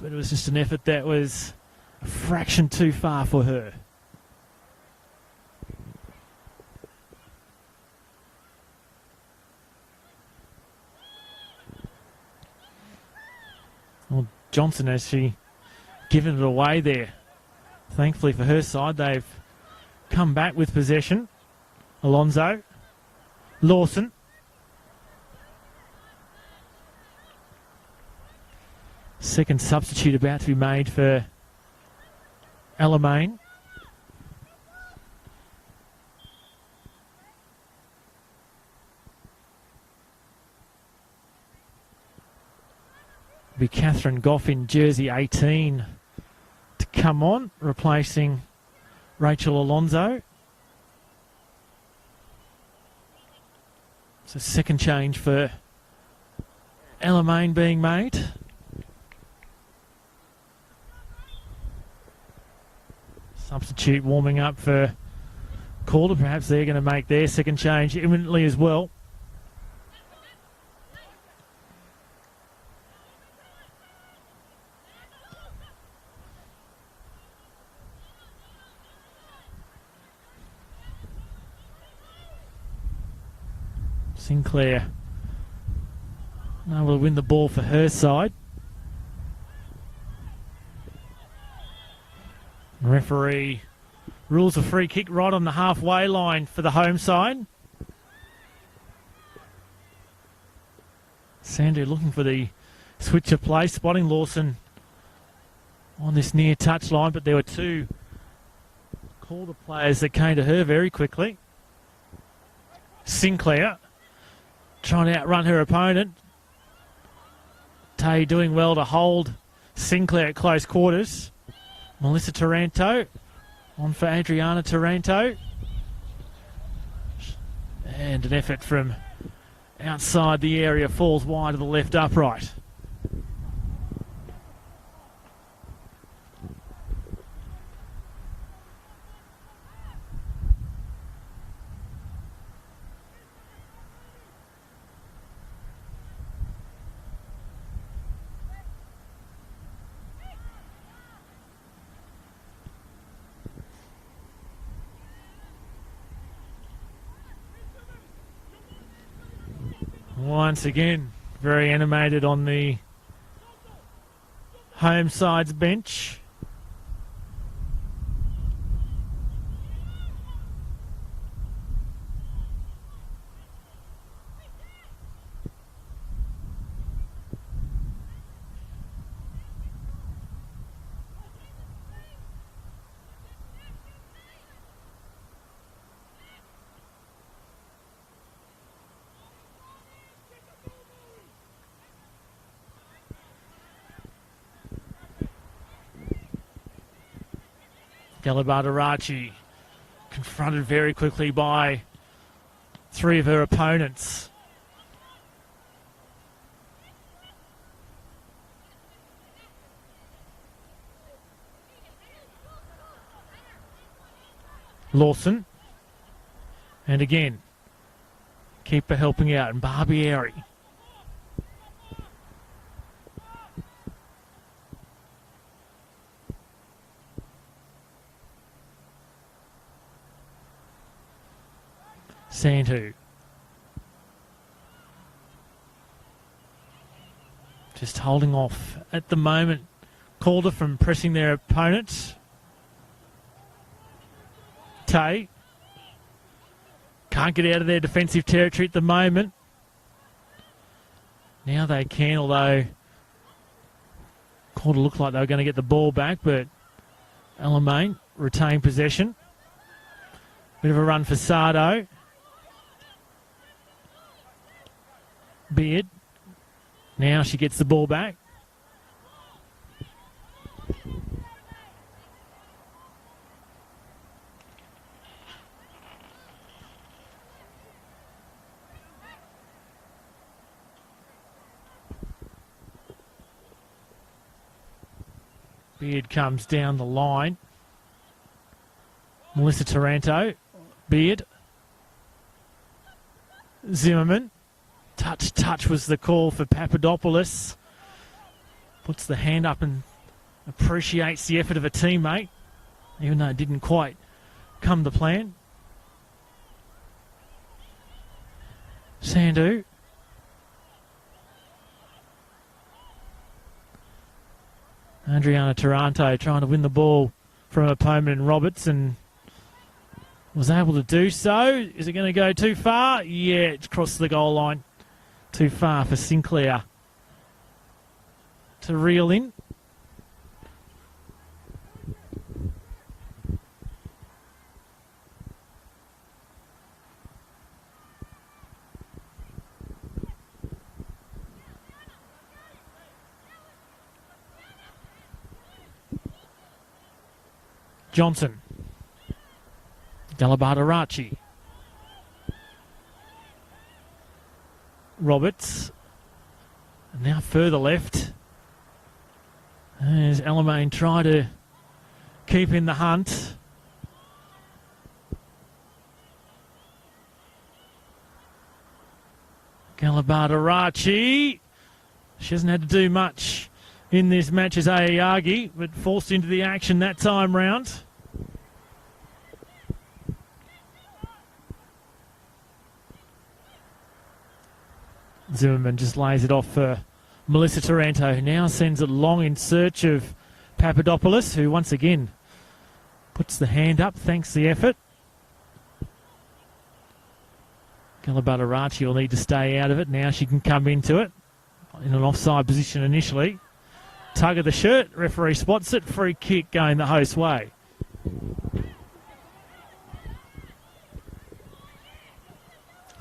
But it was just an effort that was a fraction too far for her. Well, Johnson actually given it away there. Thankfully for her side, they've come back with possession. Alonso. Lawson. Second substitute about to be made for Alamein. Be Catherine Goff in jersey 18 to come on, replacing Rachel Alonso. So second change for Alamein being made. Substitute warming up for Calder. Perhaps they're going to make their second change imminently as well. Sinclair able to win the ball for her side. Referee rules a free kick right on the halfway line for the home side. Sandu looking for the switch of play, spotting Lawson on this near touch line, but there were two Calder players that came to her very quickly. Sinclair trying to outrun her opponent. Tay doing well to hold Sinclair at close quarters. Melissa Taranto on for Adriana Taranto. And an effort from outside the area falls wide of the left upright. Once again, very animated on the home side's bench. Galabardarachi confronted very quickly by three of her opponents. Lawson. And again, keeper helping out, and Barbieri. Sandu. Just holding off at the moment. Calder from pressing their opponents. Tay. Can't get out of their defensive territory at the moment. Now they can, although Calder looked like they were going to get the ball back, but Alamein retained possession. Bit of a run for Sardo. Beard. Now she gets the ball back. Beard comes down the line. Melissa Taranto. Beard. Zimmerman. Touch was the call for Papadopoulos. Puts the hand up and appreciates the effort of a teammate, even though it didn't quite come to plan. Sandu. Adriana Taranto trying to win the ball from opponent Roberts and was able to do so. Is it going to go too far? Yeah, it's crossed the goal line. Too far for Sinclair to reel in. Johnson. Galabardarachi. Roberts. And now further left. As Alamein try to keep in the hunt. Galabardarachi. She hasn't had to do much in this match as Aoyagi, but forced into the action that time round. Zimmerman just lays it off for Melissa Taranto, who now sends it long in search of Papadopoulos, who once again Puts the hand up, thanks the effort. Galabardarachi will need to stay out of it. Now she can come into it in an offside position initially. Tug of the shirt, referee spots it, free kick going the host way.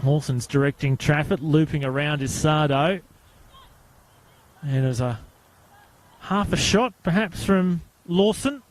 Mawson's directing traffic, looping around is Sardo. And there's a half a shot perhaps from Lawson.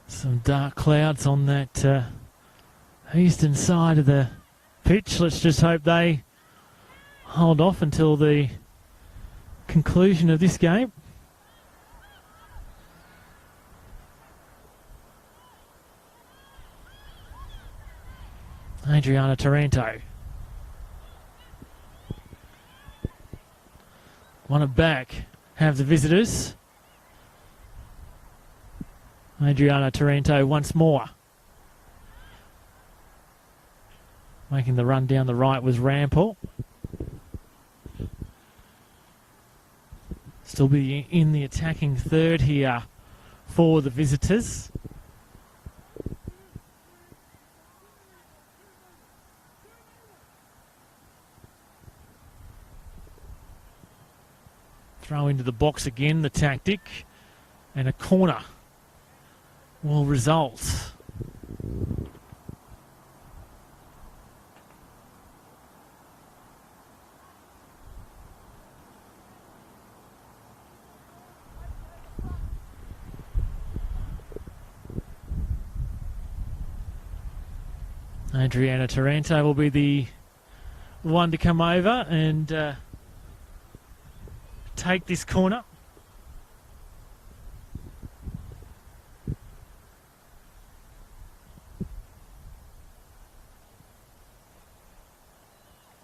Some dark clouds on that eastern side of the pitch. Let's just hope they hold off until the conclusion of this game. Adriana Taranto. Want it back. Have the visitors. Adriana Taranto once more. Making the run down the right was Rampal. Still be in the attacking third here for the visitors. Throw into the box again, the tactic, and a corner will result. Adriana Taranto will be the one to come over and take this corner.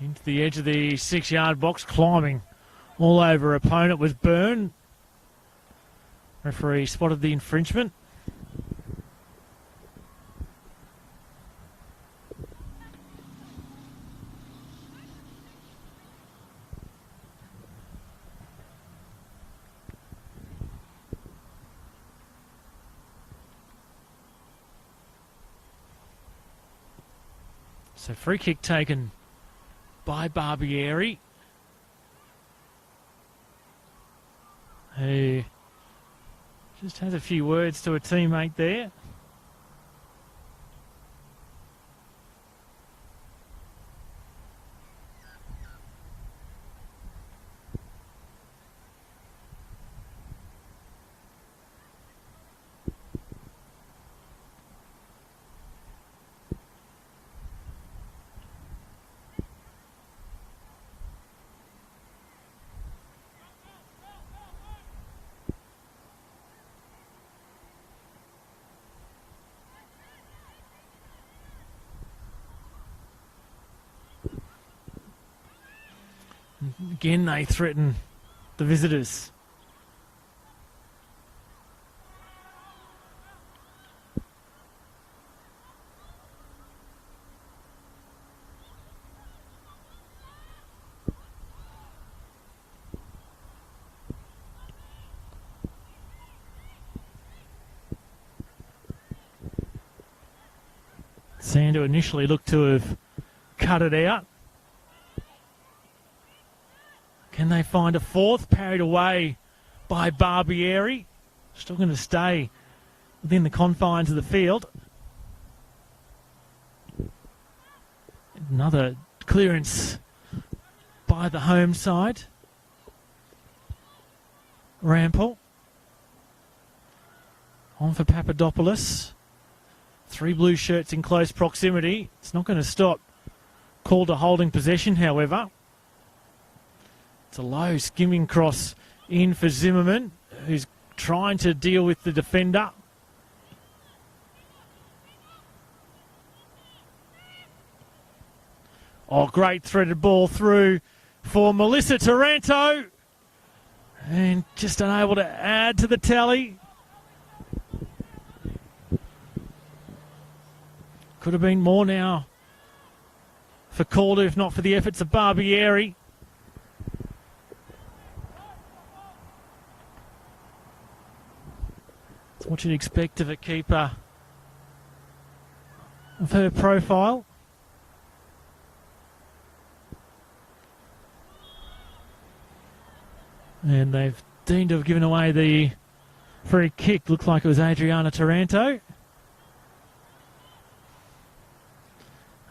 Into the edge of the 6-yard box, climbing all over opponent was Byrne. Referee spotted the infringement. So free kick taken by Barbieri, who just has a few words to a teammate there. Again, they threaten the visitors. Sandu initially looked to have cut it out. Can they find a fourth? Parried away by Barbieri. Still going to stay within the confines of the field. Another clearance by the home side. Rampal. On for Papadopoulos. 3 blue shirts in close proximity. It's not going to stop Calder holding possession, however. It's a low skimming cross in for Zimmerman, who's trying to deal with the defender. Oh, great threaded ball through for Melissa Taranto. And just unable to add to the tally. Could have been more now for Calder, if not for the efforts of Barbieri. It's what you'd expect of a keeper of her profile. And they've deemed to have given away the free kick. Looked like it was Adriana Taranto.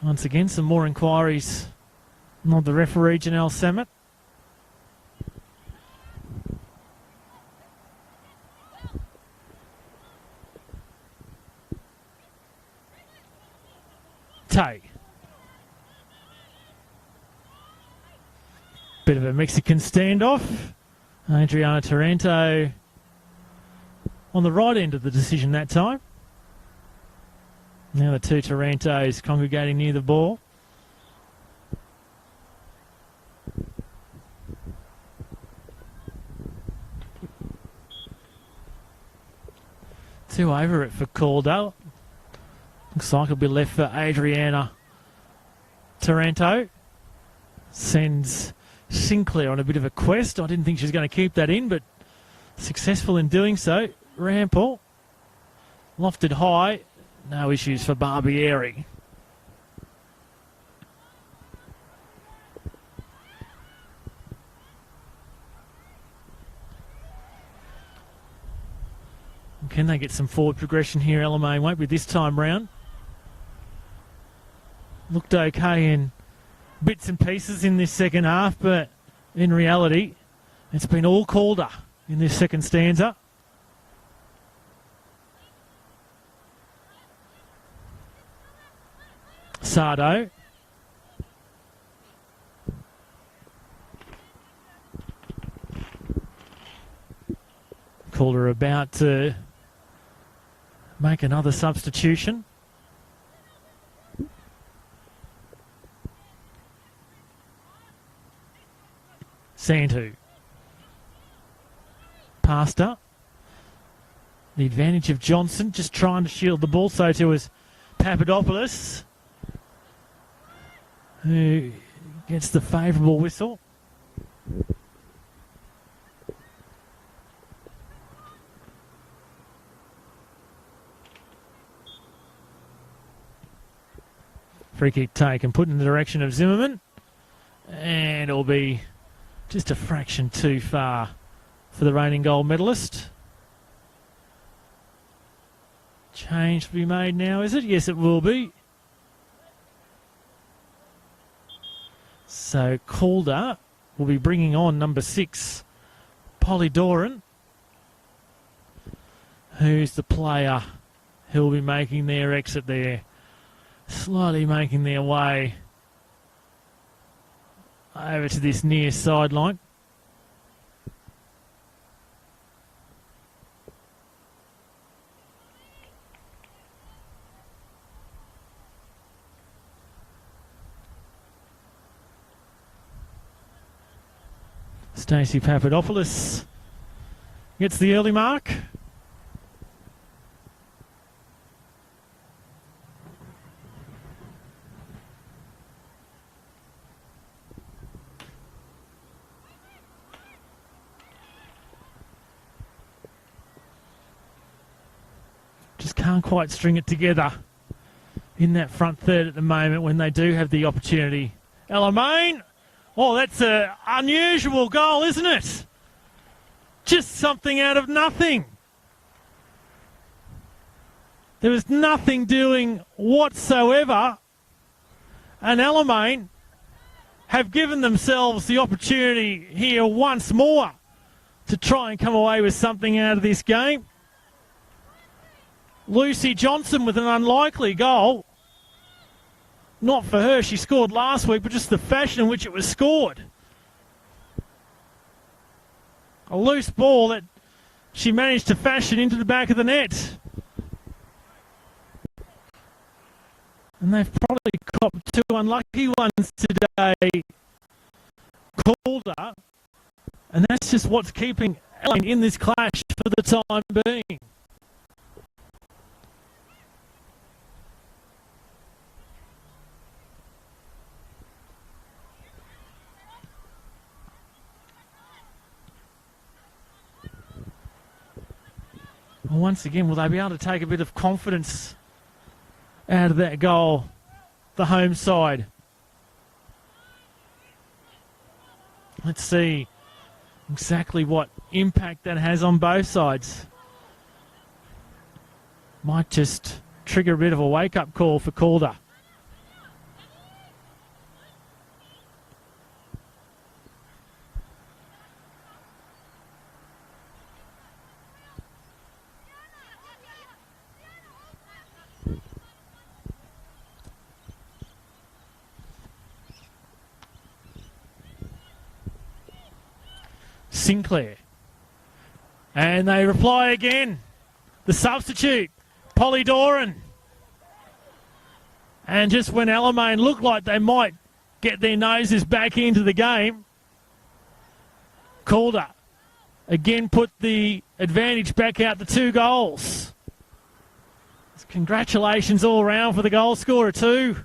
Once again, some more inquiries on the referee, Janelle Samet. Tay. Bit of a Mexican standoff. Adriana Taranto on the right end of the decision that time. Now the two Tarantos congregating near the ball. Two over it for Calder. Looks like it'll be left for Adriana Taranto. Sends Sinclair on a bit of a quest. I didn't think she was going to keep that in, but successful in doing so. Rampal. Lofted high. No issues for Barbieri. Can they get some forward progression here? Alamein won't be this time round. Looked okay in bits and pieces in this second half, but in reality, it's been all Calder in this second stanza. Sardo. Calder about to make another substitution. Santu. Pasta. The advantage of Johnson, just trying to shield the ball. So too is Papadopoulos, who gets the favourable whistle. Free kick taken, put in the direction of Zimmerman. And it'll be just a fraction too far for the reigning gold medalist. Change to be made now, is it? Yes, it will be. So Calder will be bringing on number 6, Polly Doran, who's the player who'll be making their exit there. Slowly making their way over to this near sideline. Stacey Papadopoulos gets the early mark. Just can't quite string it together in that front third at the moment when they do have the opportunity. Alamein. Oh, that's an unusual goal, isn't it? Just something out of nothing. There was nothing doing whatsoever. And Alamein have given themselves the opportunity here once more to try and come away with something out of this game. Lucy Johnson with an unlikely goal. Not for her, she scored last week, but just the fashion in which it was scored. A loose ball that she managed to fashion into the back of the net. And they've probably copped two unlucky ones today. Calder. And that's just what's keeping Alamein in this clash for the time being. Well, once again, will they be able to take a bit of confidence out of that goal, the home side? Let's see exactly what impact that has on both sides. Might just trigger a bit of a wake-up call for Calder. Sinclair. And they reply again. The substitute, Polly Doran. And just when Alamein looked like they might get their noses back into the game, Calder again put the advantage back out to 2 goals. Congratulations all round for the goal scorer too.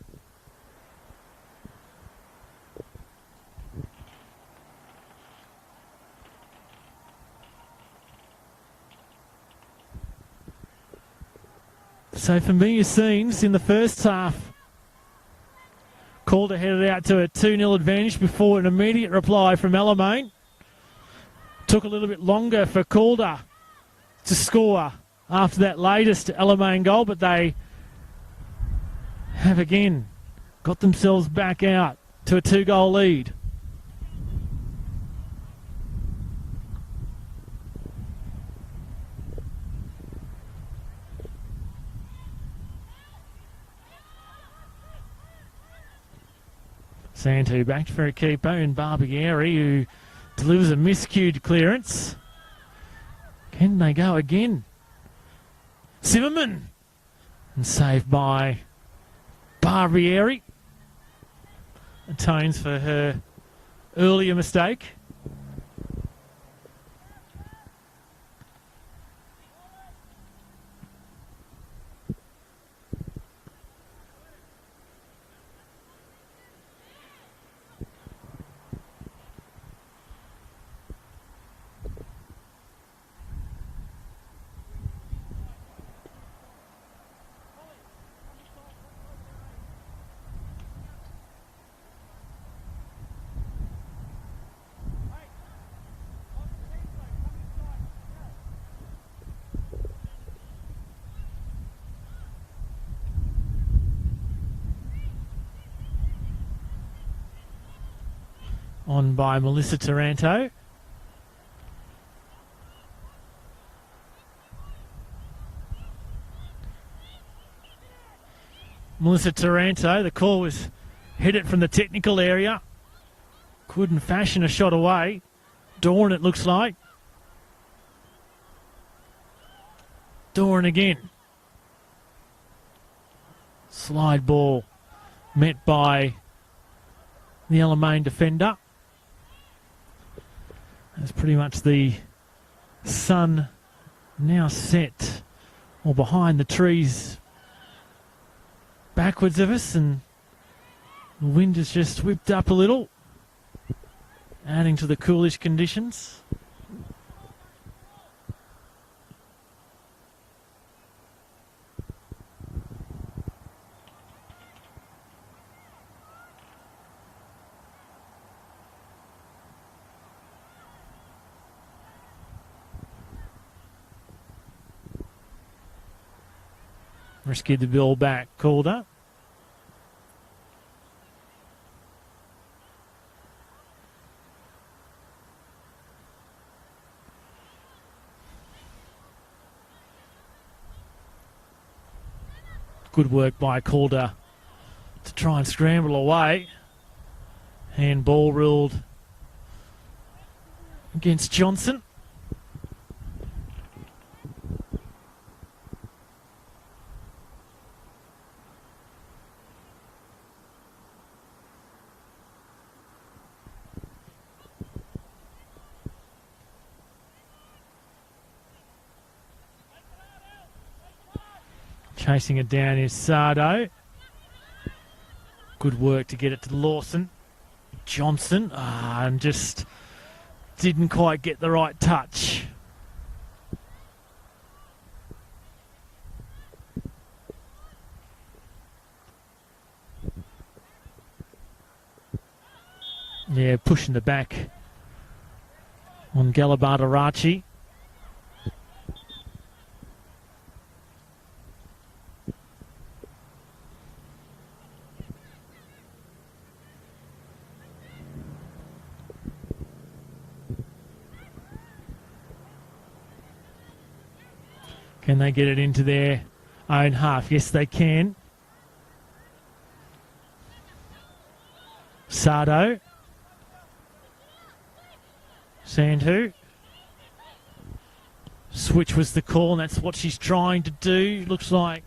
So familiar scenes in the first half. Calder headed out to a 2-0 advantage before an immediate reply from Alamein. Took a little bit longer for Calder to score after that latest Alamein goal, but they have again got themselves back out to a 2-goal lead. Santu back for a keeper in Barbieri, who delivers a miscued clearance. Can they go again? Zimmerman. And saved by Barbieri. Atones for her earlier mistake. On by Melissa Taranto. Melissa Taranto, the call was hit it from the technical area. Couldn't fashion a shot away. Doran, it looks like. Doran again. Slide ball met by the Alamein defender. That's pretty much the sun now set or behind the trees backwards of us, and the wind has just whipped up a little, adding to the coolish conditions. Rescued the ball back, Calder. Good work by Calder to try and scramble away. Handball ruled against Johnson. Chasing it down is Sardo. Good work to get it to Lawson. Johnson, and just didn't quite get the right touch. Yeah, pushing the back on Galabardarachi. Can they get it into their own half? Yes, they can. Sardo. Sandhu. Switch was the call, and that's what she's trying to do. Looks like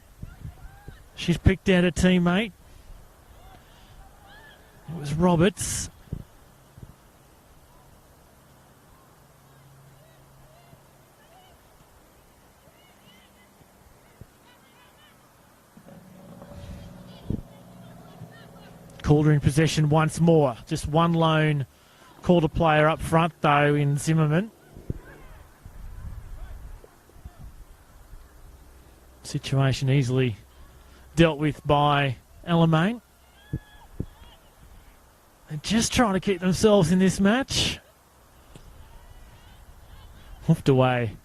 she's picked out a teammate. It was Roberts. Calder in possession once more. Just one lone Calder player up front, though, in Zimmerman. Situation easily dealt with by Alamein. They're just trying to keep themselves in this match. Hoofed away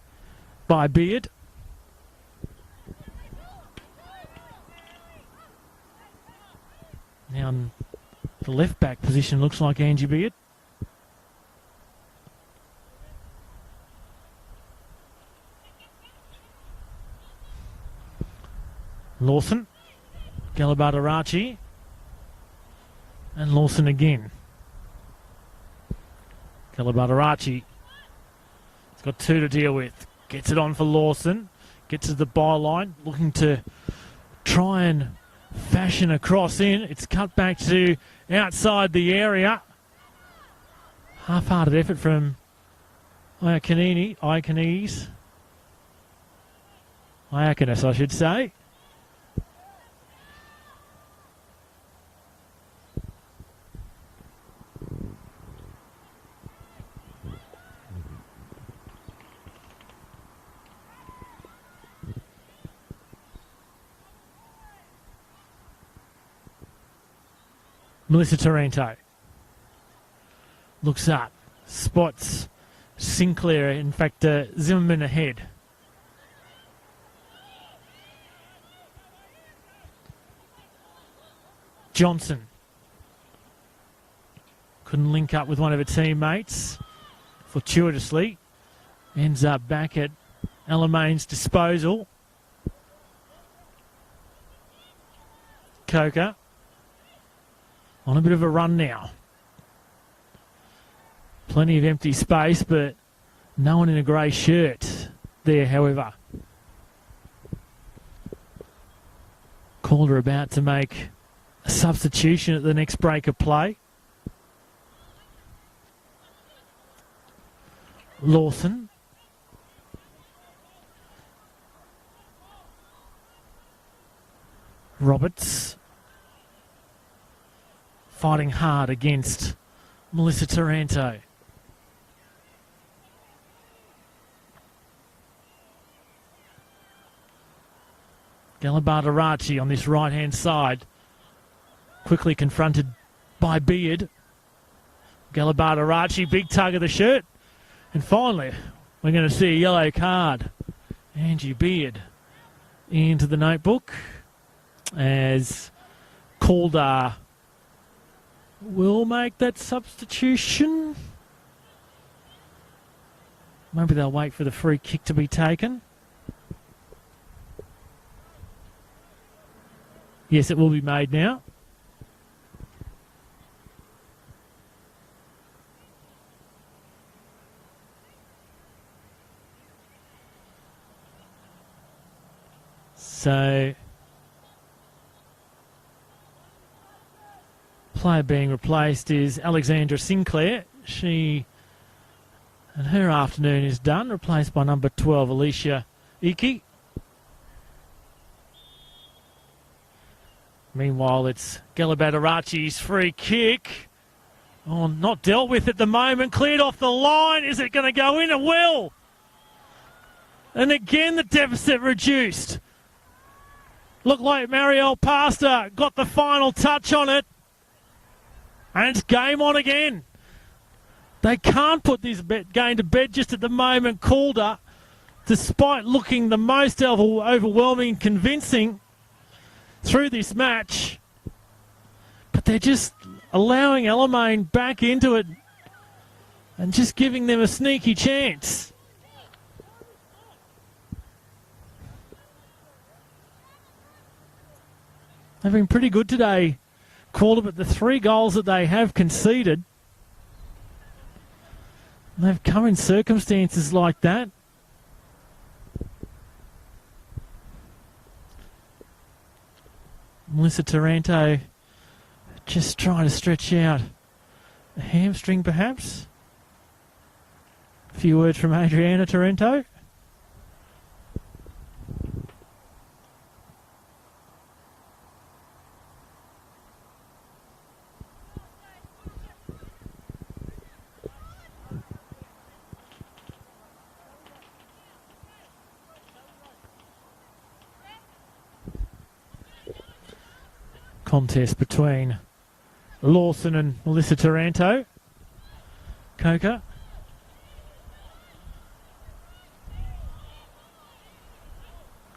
by Beard. Now in the left back position looks like Angie Beard. Lawson, Galabardarachi, and Lawson again. Galabardarachi has got two to deal with. Gets it on for Lawson, gets to the byline, looking to try and fashion a cross in. It's cut back to outside the area. Half-hearted effort from Iaconis, I should say. Melissa Taranto looks up, spots Sinclair, in fact Zimmerman ahead. Johnson couldn't link up with one of her teammates fortuitously. Ends up back at Alamein's disposal. Coker on a bit of a run now. Plenty of empty space, but no one in a grey shirt there, however. Calder about to make a substitution at the next break of play. Lawson. Roberts. Fighting hard against Melissa Taranto. Galabardarachi on this right-hand side. Quickly confronted by Beard. Galabardarachi, big tug of the shirt. And finally, we're going to see a yellow card. Angie Beard into the notebook as Calder will make that substitution. Maybe they'll wait for the free kick to be taken. Yes, it will be made now. So, player being replaced is Alexandra Sinclair. She and her afternoon is done, replaced by number 12, Alicia Iki. Meanwhile, it's Galabadarachi's free kick. Oh, not dealt with at the moment. Cleared off the line. Is it going to go in? It will. And again, the deficit reduced. Looked like Mariel Pastor got the final touch on it. And it's game on again. They can't put this game to bed just at the moment. Calder, despite looking the most overwhelming and convincing through this match, but they're just allowing Alamein back into it and just giving them a sneaky chance. They've been pretty good today, Calder, but the 3 goals that they have conceded, they've come in circumstances like that. Melissa Taranto just trying to stretch out a hamstring, perhaps. A few words from Adriana Taranto. Contest between Lawson and Melissa Taranto. Coca.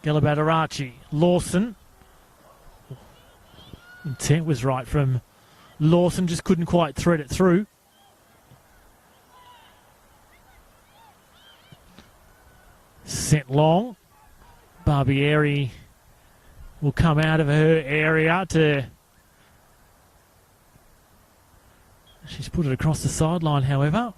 Galabadarachi. Lawson. Intent was right from Lawson, just couldn't quite thread it through. Sent long. Barbieri will come out of her area to... She's put it across the sideline, however.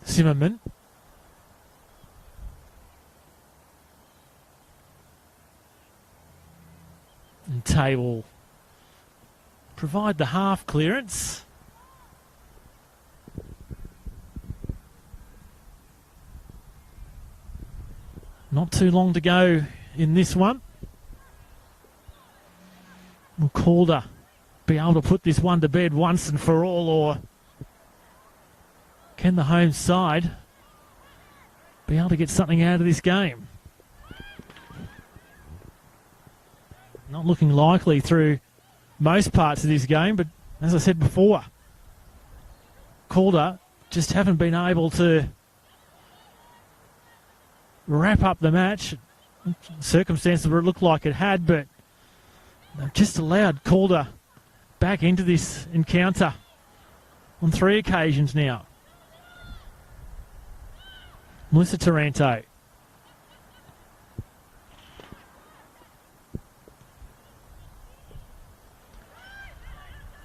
Zimmerman. And Tay will provide the half clearance. Not too long to go in this one. Will Calder be able to put this one to bed once and for all, or can the home side be able to get something out of this game? Not looking likely through most parts of this game, but as I said before, Calder just haven't been able to wrap up the match. Circumstances where it looked like it had, but they've just allowed Calder back into this encounter on 3 occasions now. Melissa Taranto.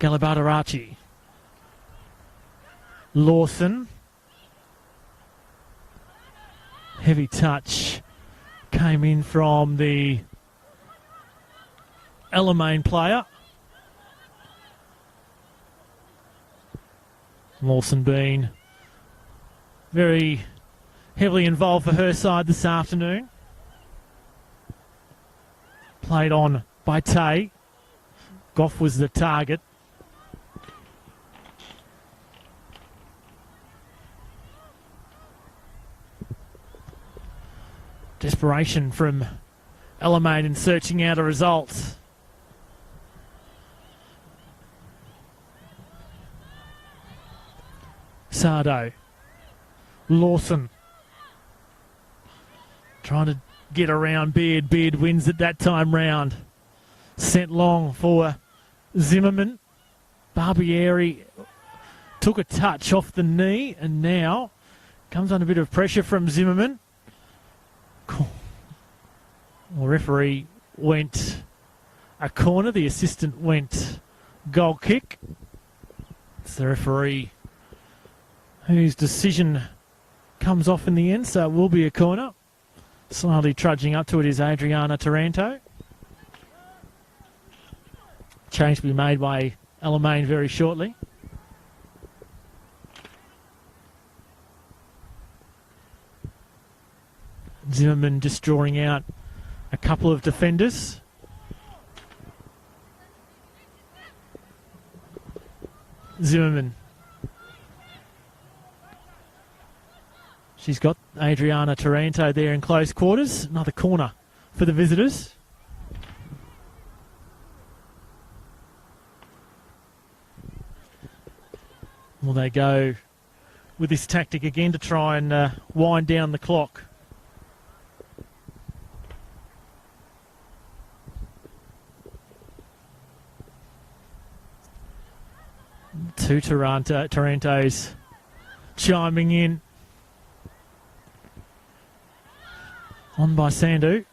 Galabadarachi. Lawson. Heavy touch came in from the Alamein player. Lawson being very heavily involved for her side this afternoon. Played on by Tay. Goff was the target. Desperation from Alamein in searching out a result. Sardo. Lawson. Trying to get around Beard. Beard wins it that time round. Sent long for Zimmerman. Barbieri took a touch off the knee and now comes under a bit of pressure from Zimmerman. The referee went a corner. The assistant went goal kick. It's the referee whose decision comes off in the end, so it will be a corner. Slowly trudging up to it is Adriana Taranto. Change to be made by Alamein very shortly. Zimmerman just drawing out a couple of defenders. Zimmerman. She's got Adriana Taranto there in close quarters. Another corner for the visitors. Will they go with this tactic again to try and wind down the clock? Two Tarantos chiming in. On by Sandu.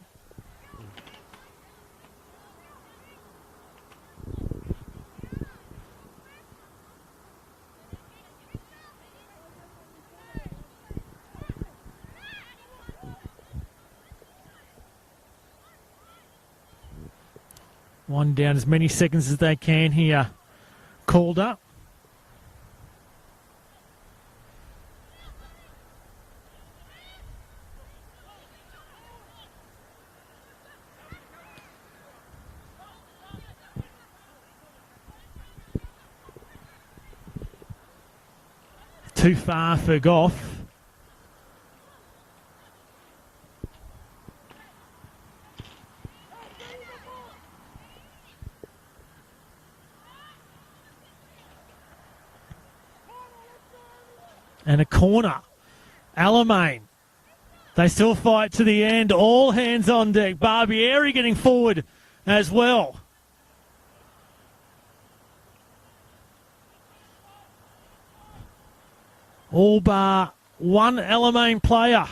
One down as many seconds as they can here. Calder. Too far for Goff. And a corner. Alamein. They still fight to the end. All hands on deck. Barbieri getting forward as well. All bar one Alamein player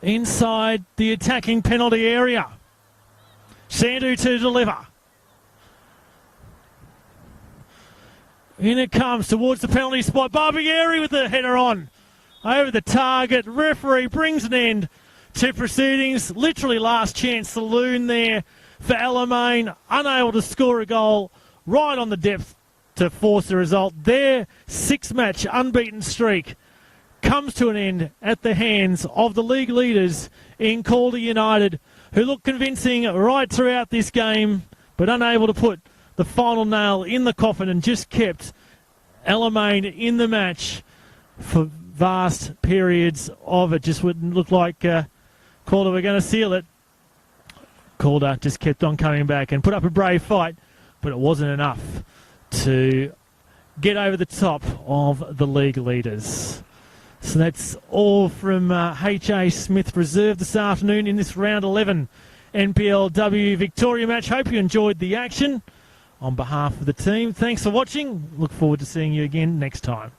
inside the attacking penalty area. Sandu to deliver. In it comes towards the penalty spot. Barbieri with the header on. Over the target. Referee brings an end to proceedings. Literally last chance saloon there for Alamein. Unable to score a goal right on the depth to force the result. Their six-match unbeaten streak comes to an end at the hands of the league leaders in Calder United, who look convincing right throughout this game, but unable to put the final nail in the coffin and just kept Alamein in the match for vast periods of it. Just wouldn't look like Calder were going to seal it. Calder just kept on coming back and put up a brave fight, but it wasn't enough to get over the top of the league leaders. So that's all from H.A. Smith Reserve this afternoon in this round 11 NPLW Victoria match. Hope you enjoyed the action. On behalf of the team, thanks for watching. Look forward to seeing you again next time.